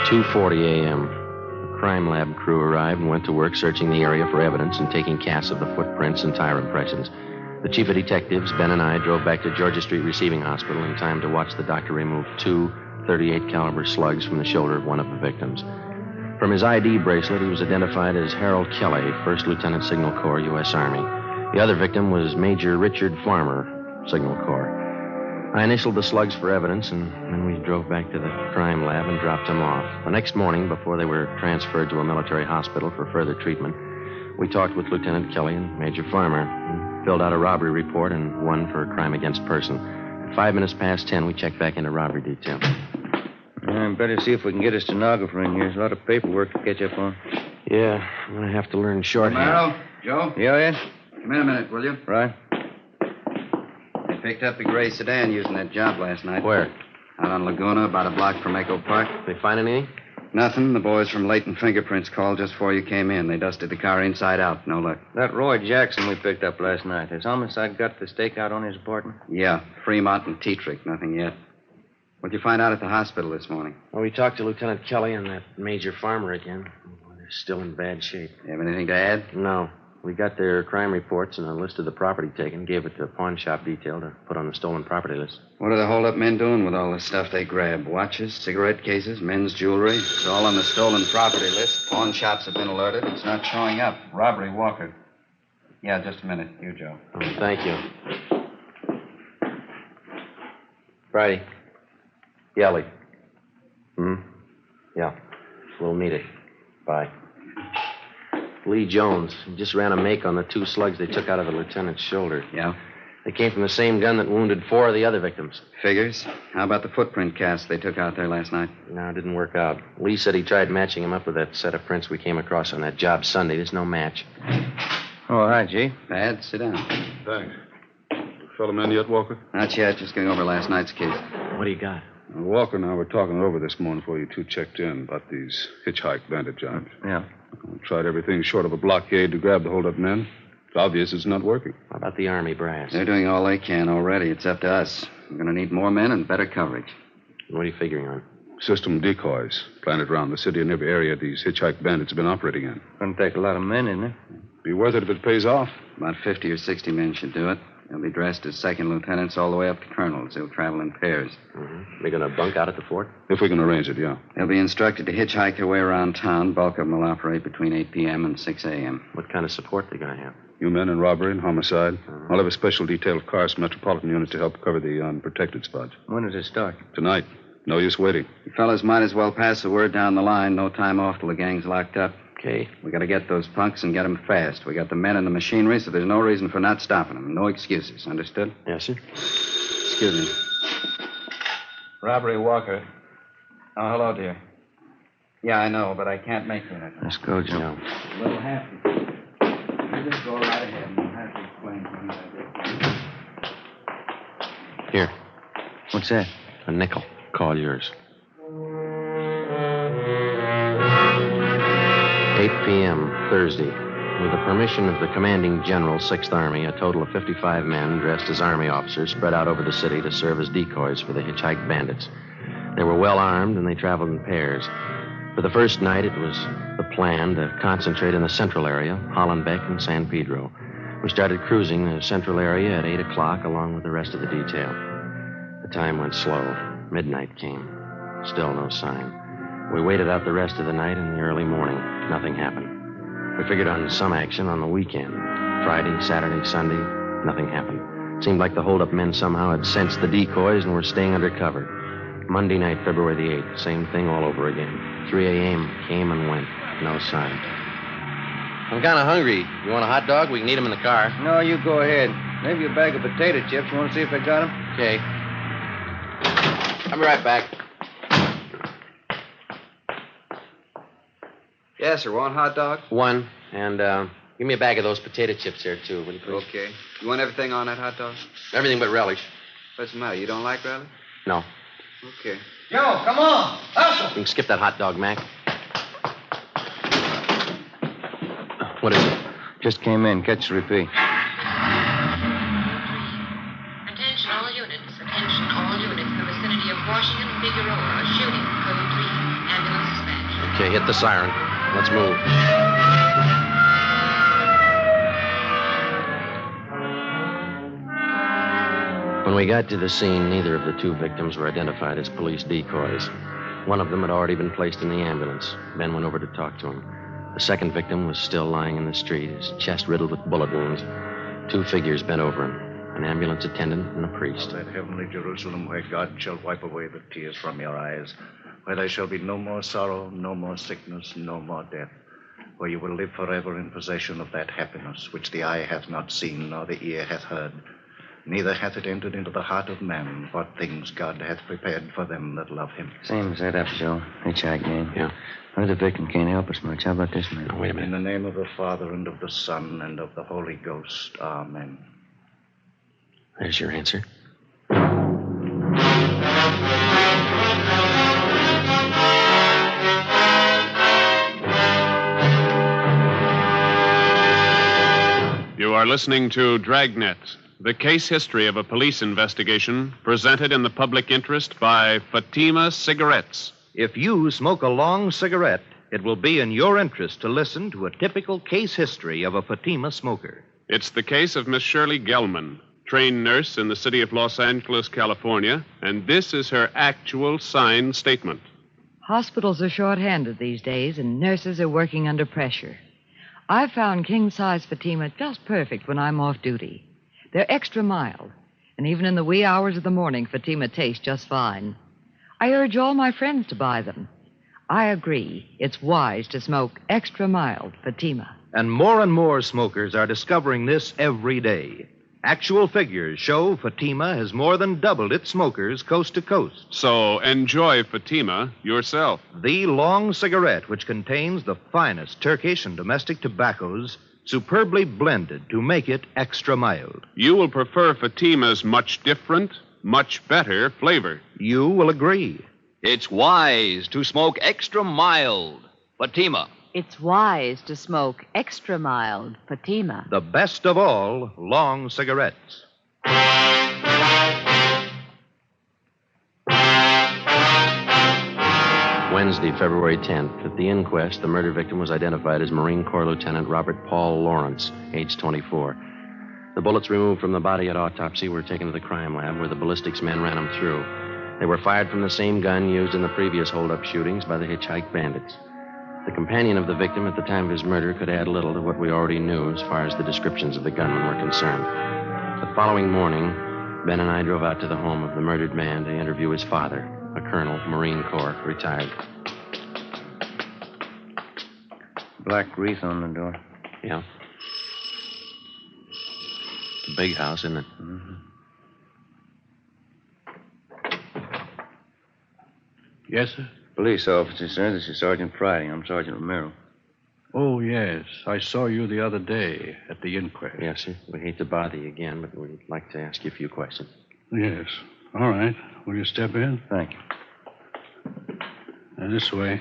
2:40 a.m. The crime lab crew arrived and went to work searching the area for evidence and taking casts of the footprints and tire impressions. The chief of detectives, Ben, and I drove back to Georgia Street Receiving Hospital in time to watch the doctor remove 2 .38 caliber slugs from the shoulder of one of the victims. From his ID bracelet, he was identified as Harold Kelly, 1st Lieutenant Signal Corps, U.S. Army. The other victim was Major Richard Farmer, Signal Corps. I initialed the slugs for evidence, and then we drove back to the crime lab and dropped them off. The next morning, before they were transferred to a military hospital for further treatment, we talked with Lieutenant Kelly and Major Farmer and filled out a robbery report and one for a crime against person. At 5 minutes past 10, we checked back into robbery detail. Better see if we can get a stenographer in here. There's a lot of paperwork to catch up on. Yeah, I'm going to have to learn shorthand. Romero, Joe? Yeah, Ed? Come in a minute, will you? Right. They picked up a gray sedan using that job last night. Where? Out on Laguna, about a block from Echo Park. They find anything? Nothing. The boys from Leighton Fingerprints called just before you came in. They dusted the car inside out. No luck. That Roy Jackson we picked up last night, has homicide got the stakeout on his apartment? Yeah, Fremont and Tetrick. Nothing yet. What'd you find out at the hospital this morning? Well, we talked to Lieutenant Kelly and that Major Farmer again. They're still in bad shape. You have anything to add? No. We got their crime reports and a list of the property taken, gave it to pawn shop detail to put on the stolen property list. What are the hold-up men doing with all the stuff they grabbed? Watches, cigarette cases, men's jewelry? It's all on the stolen property list. Pawn shops have been alerted. It's not showing up. Robbery, Walker. Yeah, just a minute. You, Joe. Oh, thank you. Friday. Yelly. Yeah. We'll meet it. Bye. Lee Jones. He just ran a make on the 2 slugs they took out of the lieutenant's shoulder. Yeah? They came from the same gun that wounded 4 of the other victims. Figures. How about the footprint cast they took out there last night? No, it didn't work out. Lee said he tried matching him up with that set of prints we came across on that job Sunday. There's no match. Oh, hi, G. Bad. Sit down. Thanks. Fellow man yet, Walker? Not yet. Just going over last night's case. What do you got? Walker and I were talking it over this morning before you two checked in about these hitchhike bandit jobs. Yeah. We tried everything short of a blockade to grab the hold-up men. It's obvious it's not working. How about the Army brass? They're doing all they can already. It's up to us. We're going to need more men and better coverage. What are you figuring on? System decoys planted around the city and every area these hitchhike bandits have been operating in. Gonna take a lot of men, isn't it? Be worth it if it pays off. About 50 or 60 men should do it. They'll be dressed as second lieutenants all the way up to colonels. They'll travel in pairs. They're going to bunk out at the fort? If we can arrange it, yeah. They'll be instructed to hitchhike their way around town. Bulk of them will operate between 8 p.m. and 6 a.m. What kind of support they going to have? You men in robbery and homicide. I'll have a special detail of cars from Metropolitan Unit to help cover the unprotected spots. When does it start? Tonight. No use waiting. You fellas might as well pass the word down the line. No time off till the gang's locked up. Okay. We got to get those punks and get them fast. We got the men and the machinery, so there's no reason for not stopping them. No excuses. Understood? Yes, sir. Excuse me. Robbery, Walker. Oh, hello, dear. Yeah, I know, but I can't make it. Let's go, Joe. A little happy. You just go right ahead and I'll have to explain things I did. Here. What's that? A nickel. Call yours. 8 p.m., Thursday. With the permission of the commanding general, 6th Army, a total of 55 men dressed as Army officers spread out over the city to serve as decoys for the hitchhike bandits. They were well armed, and they traveled in pairs. For the first night, it was the plan to concentrate in the central area, Hollenbeck and San Pedro. We started cruising the central area at 8 o'clock, along with the rest of the detail. The time went slow. Midnight came. Still no sign. We waited out the rest of the night and the early morning. Nothing happened. We figured on some action on the weekend. Friday, Saturday, Sunday, nothing happened. Seemed like the hold-up men somehow had sensed the decoys and were staying under cover. Monday night, February the 8th, same thing all over again. 3 a.m. came and went. No sign. I'm kind of hungry. You want a hot dog? We can eat them in the car. No, you go ahead. Maybe a bag of potato chips. You want to see if I got them? Okay. I'll be right back. Yes, sir. Want a hot dog? One. And give me a bag of those potato chips there, too, will you please? Okay. You want everything on that hot dog? Everything but relish. What's the matter? You don't like relish? No. Okay. Joe, come on. Hustle. You can skip that hot dog, Mac. What is it? Just came in. Catch the repeat. Attention all units. Attention all units in the vicinity of Washington, Figueroa. A shooting. Code 3. Ambulance dispatch. Okay, hit the siren. Let's move. When we got to the scene, neither of the 2 victims were identified as police decoys. One of them had already been placed in the ambulance. Ben went over to talk to him. The second victim was still lying in the street, his chest riddled with bullet wounds. 2 figures bent over him, an ambulance attendant and a priest. That heavenly Jerusalem where God shall wipe away the tears from your eyes, where there shall be no more sorrow, no more sickness, no more death, where you will live forever in possession of that happiness which the eye hath not seen nor the ear hath heard, neither hath it entered into the heart of man what things God hath prepared for them that love him. Same as that up, Joe. Hitchhike game. Yeah. Well, the victim can't help us much. How about this man? Oh, wait a minute. In the name of the Father, and of the Son, and of the Holy Ghost. Amen. There's your answer. are listening to Dragnet, the case history of a police investigation presented in the public interest by Fatima Cigarettes. If you smoke a long cigarette, it will be in your interest to listen to a typical case history of a Fatima smoker. It's the case of Miss Shirley Gelman, trained nurse in the city of Los Angeles, California, and this is her actual signed statement. Hospitals are short-handed these days, and nurses are working under pressure. I've found king-size Fatima just perfect when I'm off duty. They're extra mild, and even in the wee hours of the morning, Fatima tastes just fine. I urge all my friends to buy them. I agree it's wise to smoke extra mild Fatima. And more smokers are discovering this every day. Actual figures show Fatima has more than doubled its smokers coast to coast. So enjoy Fatima yourself. The long cigarette, which contains the finest Turkish and domestic tobaccos, superbly blended to make it extra mild. You will prefer Fatima's much different, much better flavor. You will agree. It's wise to smoke extra mild Fatima. It's wise to smoke extra mild Fatima. The best of all long cigarettes. Wednesday, February 10th. At the inquest, the murder victim was identified as Marine Corps Lieutenant Robert Paul Lawrence, age 24. The bullets removed from the body at autopsy were taken to the crime lab where the ballistics men ran them through. They were fired from the same gun used in the previous hold-up shootings by the hitchhike bandits. The companion of the victim at the time of his murder could add little to what we already knew as far as the descriptions of the gunmen were concerned. The following morning, Ben and I drove out to the home of the murdered man to interview his father, a colonel, Marine Corps, retired. Black wreath on the door. Yeah. It's a big house, isn't it? Mm-hmm. Yes, sir? Police officer, sir. This is Sergeant Friday. I'm Sergeant Romero. Oh, yes. I saw you the other day at the inquest. Yes, sir. We hate to bother you again, but we'd like to ask you a few questions. Yes. All right. Will you step in? Thank you. This way.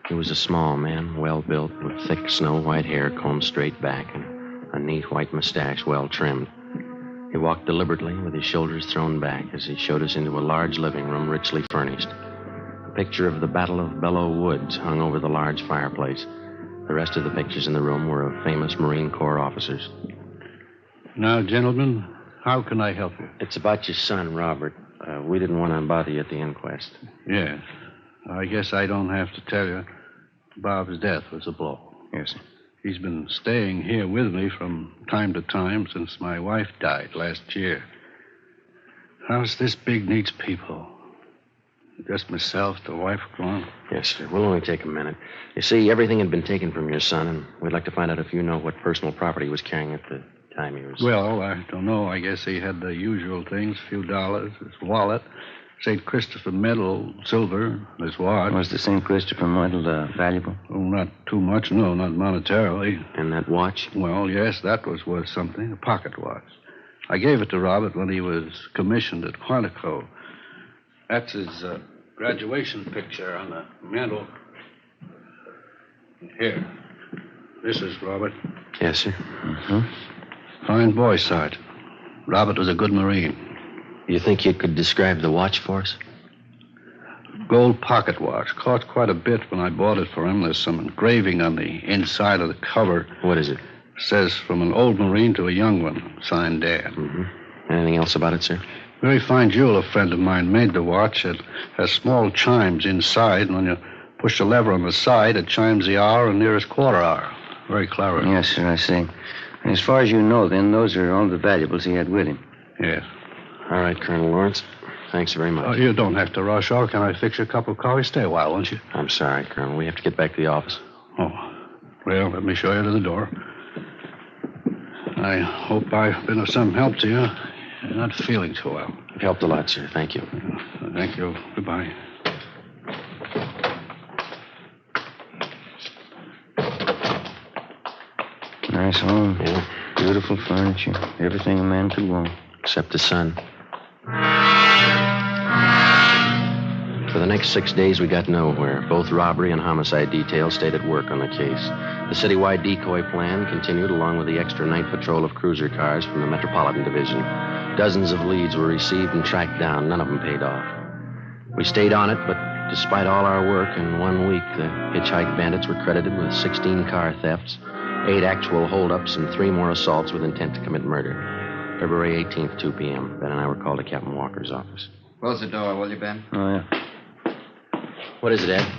He was a small man, well-built, with thick snow-white hair combed straight back and a neat white mustache well-trimmed. He walked deliberately with his shoulders thrown back as he showed us into a large living room richly furnished. A picture of the Battle of Belleau Woods hung over the large fireplace. The rest of the pictures in the room were of famous Marine Corps officers. Now, gentlemen, how can I help you? It's about your son, Robert. We didn't want to bother you at the inquest. Yes. I guess I don't have to tell you. Bob's death was a blow. Yes, sir. He's been staying here with me from time to time since my wife died last year. House this big needs people. Just myself, the wife gone. Yes, sir. We'll only take a minute. You see, everything had been taken from your son, and we'd like to find out if you know what personal property he was carrying at the time he was... Well, I don't know. I guess he had the usual things, a few dollars, his wallet, St. Christopher medal, silver, his watch. Was the St. Christopher medal valuable? Oh, not too much, no, not monetarily. And that watch? Well, yes, that was worth something, a pocket watch. I gave it to Robert when he was commissioned at Quantico. That's his graduation picture on the mantel. Here. This is Robert. Yes, sir. Mm-hmm. Fine boy, Sergeant. Robert was a good Marine. You think you could describe the watch for us? Gold pocket watch. Cost quite a bit when I bought it for him. There's some engraving on the inside of the cover. What is it? Says, from an old Marine to a young one. Signed, Dad. Mm-hmm. Anything else about it, sir? Very fine jeweler friend of mine made the watch. It has small chimes inside, and when you push the lever on the side, it chimes the hour and nearest quarter hour. Very clever. Yes, sir, I see. As far as you know, then, those are all the valuables he had with him. Yes. All right, Colonel Lawrence. Thanks very much. Oh, you don't have to rush off. Can I fix you a cup of coffee? Stay a while, won't you? I'm sorry, Colonel. We have to get back to the office. Oh. Well, let me show you to the door. I hope I've been of some help to you. You're not feeling too well. You've helped a lot, sir. Thank you. Thank you. Goodbye. Nice home. Yeah. Beautiful furniture. Everything a man could want. Except the sun. For the next 6 days, we got nowhere. Both robbery and homicide details stayed at work on the case. The citywide decoy plan continued along with the extra night patrol of cruiser cars from the Metropolitan Division. Dozens of leads were received and tracked down. None of them paid off. We stayed on it, but despite all our work, in 1 week, the hitchhike bandits were credited with 16 car thefts, 8 actual holdups, and 3 more assaults with intent to commit murder. February 18th, 2 p.m. Ben and I were called to Captain Walker's office. Close the door, will you, Ben? Oh, yeah. What is it, Ed?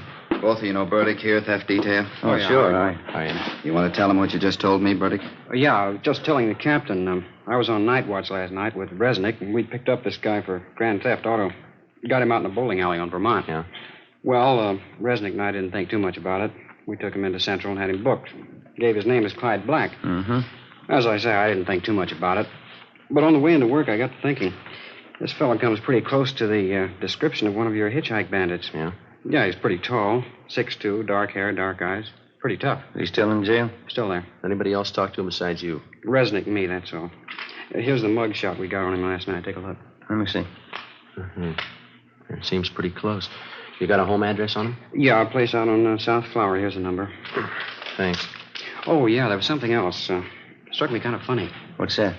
Both of you know Burdick here, theft detail? Oh, yeah. Sure. I am. You want to tell him what you just told me, Burdick? Yeah, I was just telling the captain. I was on night watch last night with Resnick, and we picked up this guy for grand theft auto. Got him out in a bowling alley on Vermont. Yeah. Well, Resnick and I didn't think too much about it. We took him into Central and had him booked. Gave his name as Clyde Black. Mm-hmm. As I say, I didn't think too much about it. But on the way into work, I got to thinking. This fella comes pretty close to the description of one of your hitchhike bandits. Yeah? Yeah, he's pretty tall, 6'2", dark hair, dark eyes. Pretty tough. Is he still in jail? Still there. Anybody else talk to him besides you? Resnick and me, that's all. Here's the mug shot we got on him last night. Take a look. Let me see. Mm-hmm. It seems pretty close. You got a home address on him? Yeah, a place out on South Flower. Here's the number. Thanks. Oh, yeah, there was something else. Struck me kind of funny. What's that?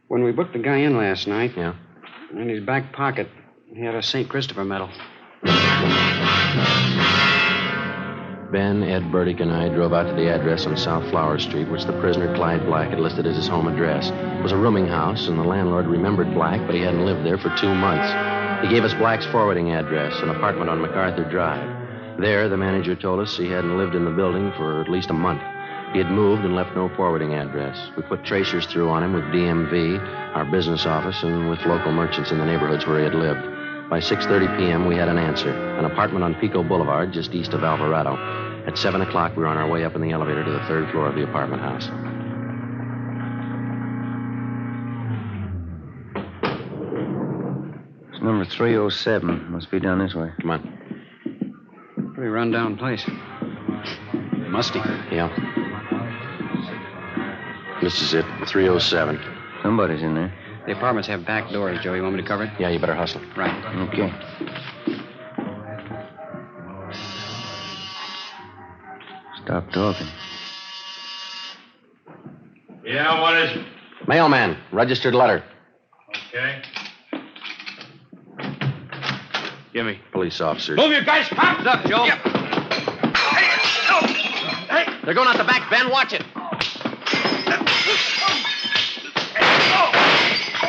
When we booked the guy in last night... Yeah? In his back pocket, he had a St. Christopher medal. Ben, Ed, Burdick, and I drove out to the address on South Flower Street, which the prisoner Clyde Black had listed as his home address. It was a rooming house, and the landlord remembered Black, but he hadn't lived there for 2 months. He gave us Black's forwarding address, an apartment on MacArthur Drive. There, the manager told us he hadn't lived in the building for at least a month. He had moved and left no forwarding address. We put tracers through on him with DMV, our business office, and with local merchants in the neighborhoods where he had lived. By 6:30 p.m., we had an answer. An apartment on Pico Boulevard, just east of Alvarado. At 7 o'clock, we were on our way up in the elevator to the 3rd floor of the apartment house. It's number 307. Must be down this way. Come on. Pretty run-down place. Musty. Yeah. This is it, 307. Somebody's in there. The apartments have back doors, Joe. You want me to cover it? Yeah, you better hustle. Right. Okay. Stop talking. Yeah, what is it? Mailman, registered letter. Okay. Give me. Police officers. Move you guys. Pop. Up, Joe. Yeah. Hey, they're going out the back, Ben. Watch it.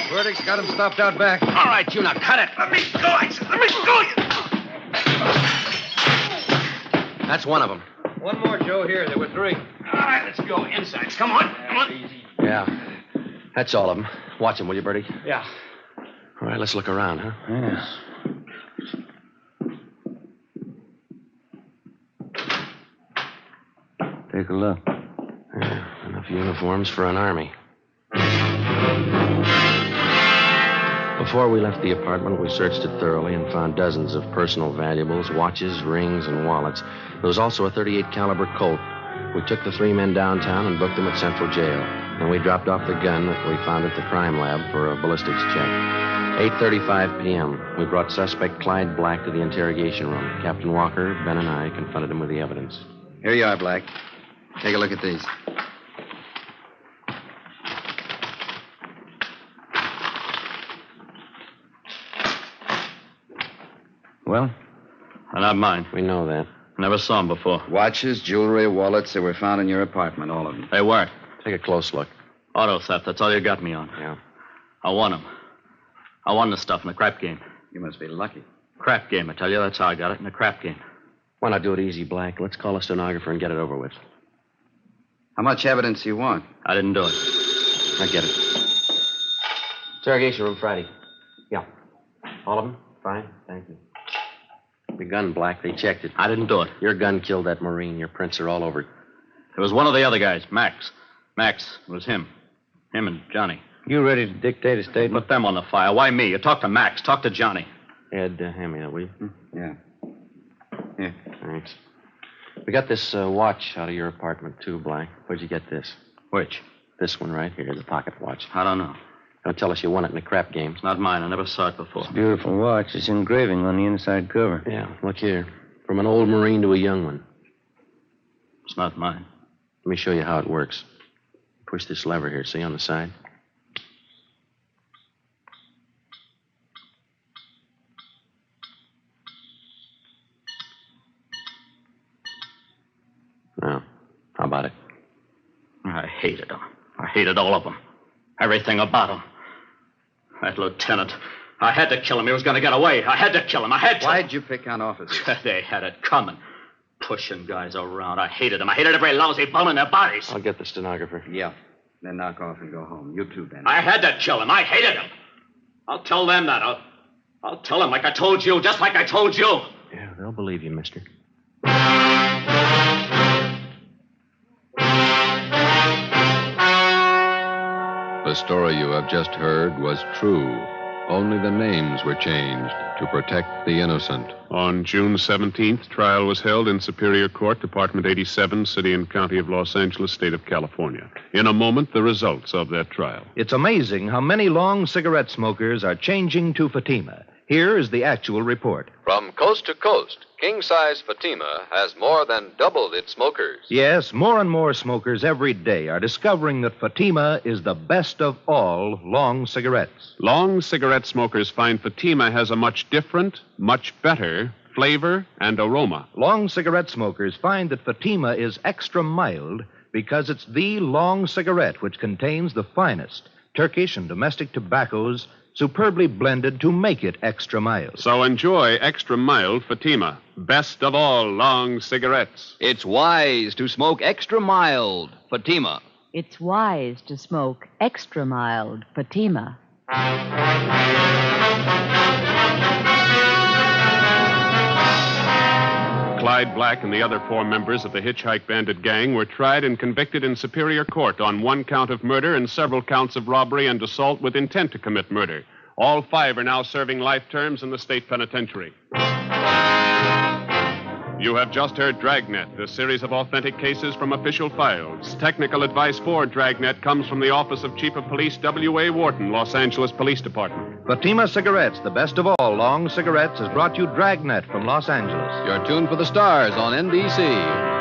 Burdick's got him stopped out back. All right, you now cut it. Let me go. I said, let me go. That's one of them. One more, Joe, here. There were 3. All right, let's go inside. Come on. Come on. Yeah. That's all of them. Watch them, will you, Bertie? Yeah. All right, let's look around, huh? Yeah. Take a look. Yeah, enough uniforms for an army. Before we left the apartment, we searched it thoroughly and found dozens of personal valuables, watches, rings, and wallets. There was also a .38 caliber Colt. We took the 3 men downtown and booked them at Central Jail. Then we dropped off the gun that we found at the crime lab for a ballistics check. 8:35 p.m. We brought suspect Clyde Black to the interrogation room. Captain Walker, Ben, and I confronted him with the evidence. Here you are, Black. Take a look at these. Well? They're not mine. We know that. Never saw them before. Watches, jewelry, wallets, they were found in your apartment, all of them. They were. Take a close look. Auto theft, that's all you got me on. Yeah. I won them. I won the stuff in the crap game. You must be lucky. Crap game, I tell you. That's how I got it, in a crap game. Why not do it easy, Black? Let's call a stenographer and get it over with. How much evidence do you want? I didn't do it. I get it. Interrogation room, Friday. Yeah. All of them? Fine. Thank you. The gun, Black. They checked it. I didn't do it. Your gun killed that Marine. Your prints are all over it. It was one of the other guys, Max. Max. It was him. Him and Johnny. You ready to dictate a statement? Put them on the file. Why me? You talk to Max. Talk to Johnny. Ed, hand me that, will you? Yeah. Here. Thanks. We got this watch out of your apartment, too, Black. Where'd you get this? Which? This one right here, the pocket watch. I don't know. Don't tell us you won it in a crap game. It's not mine. I never saw it before. It's a beautiful watch. It's engraving on the inside cover. Yeah, look here. From an old Marine to a young one. It's not mine. Let me show you how it works. Push this lever here, see, on the side? Now, how about it? I hated them. I hated all of them. Everything about them. That lieutenant. I had to kill him. He was going to get away. I had to kill him. I had to. Why'd you pick on officers? They had it coming. Pushing guys around. I hated them. I hated every lousy bone in their bodies. I'll get the stenographer. Yeah. Then knock off and go home. You too, Ben. I had to kill him. I hated him. I'll tell them that. I'll tell them like I told you, just like I told you. Yeah, they'll believe you, mister. The story you have just heard was true. Only the names were changed to protect the innocent. On June 17th, trial was held in Superior Court, Department 87, City and County of Los Angeles, State of California. In a moment, the results of that trial. It's amazing how many long cigarette smokers are changing to Fatima. Here is the actual report. From coast to coast, king-size Fatima has more than doubled its smokers. Yes, more and more smokers every day are discovering that Fatima is the best of all long cigarettes. Long cigarette smokers find Fatima has a much different, much better flavor and aroma. Long cigarette smokers find that Fatima is extra mild because it's the long cigarette which contains the finest Turkish and domestic tobaccos superbly blended to make it extra mild. So enjoy extra mild Fatima, best of all long cigarettes. It's wise to smoke extra mild Fatima. It's wise to smoke extra mild Fatima. Clyde Black and the other 4 members of the Hitchhike Bandit gang were tried and convicted in Superior Court on 1 count of murder and several counts of robbery and assault with intent to commit murder. All 5 are now serving life terms in the state penitentiary. You have just heard Dragnet, a series of authentic cases from official files. Technical advice for Dragnet comes from the Office of Chief of Police W.A. Wharton, Los Angeles Police Department. Fatima Cigarettes, the best of all long cigarettes, has brought you Dragnet from Los Angeles. You're tuned for the stars on NBC.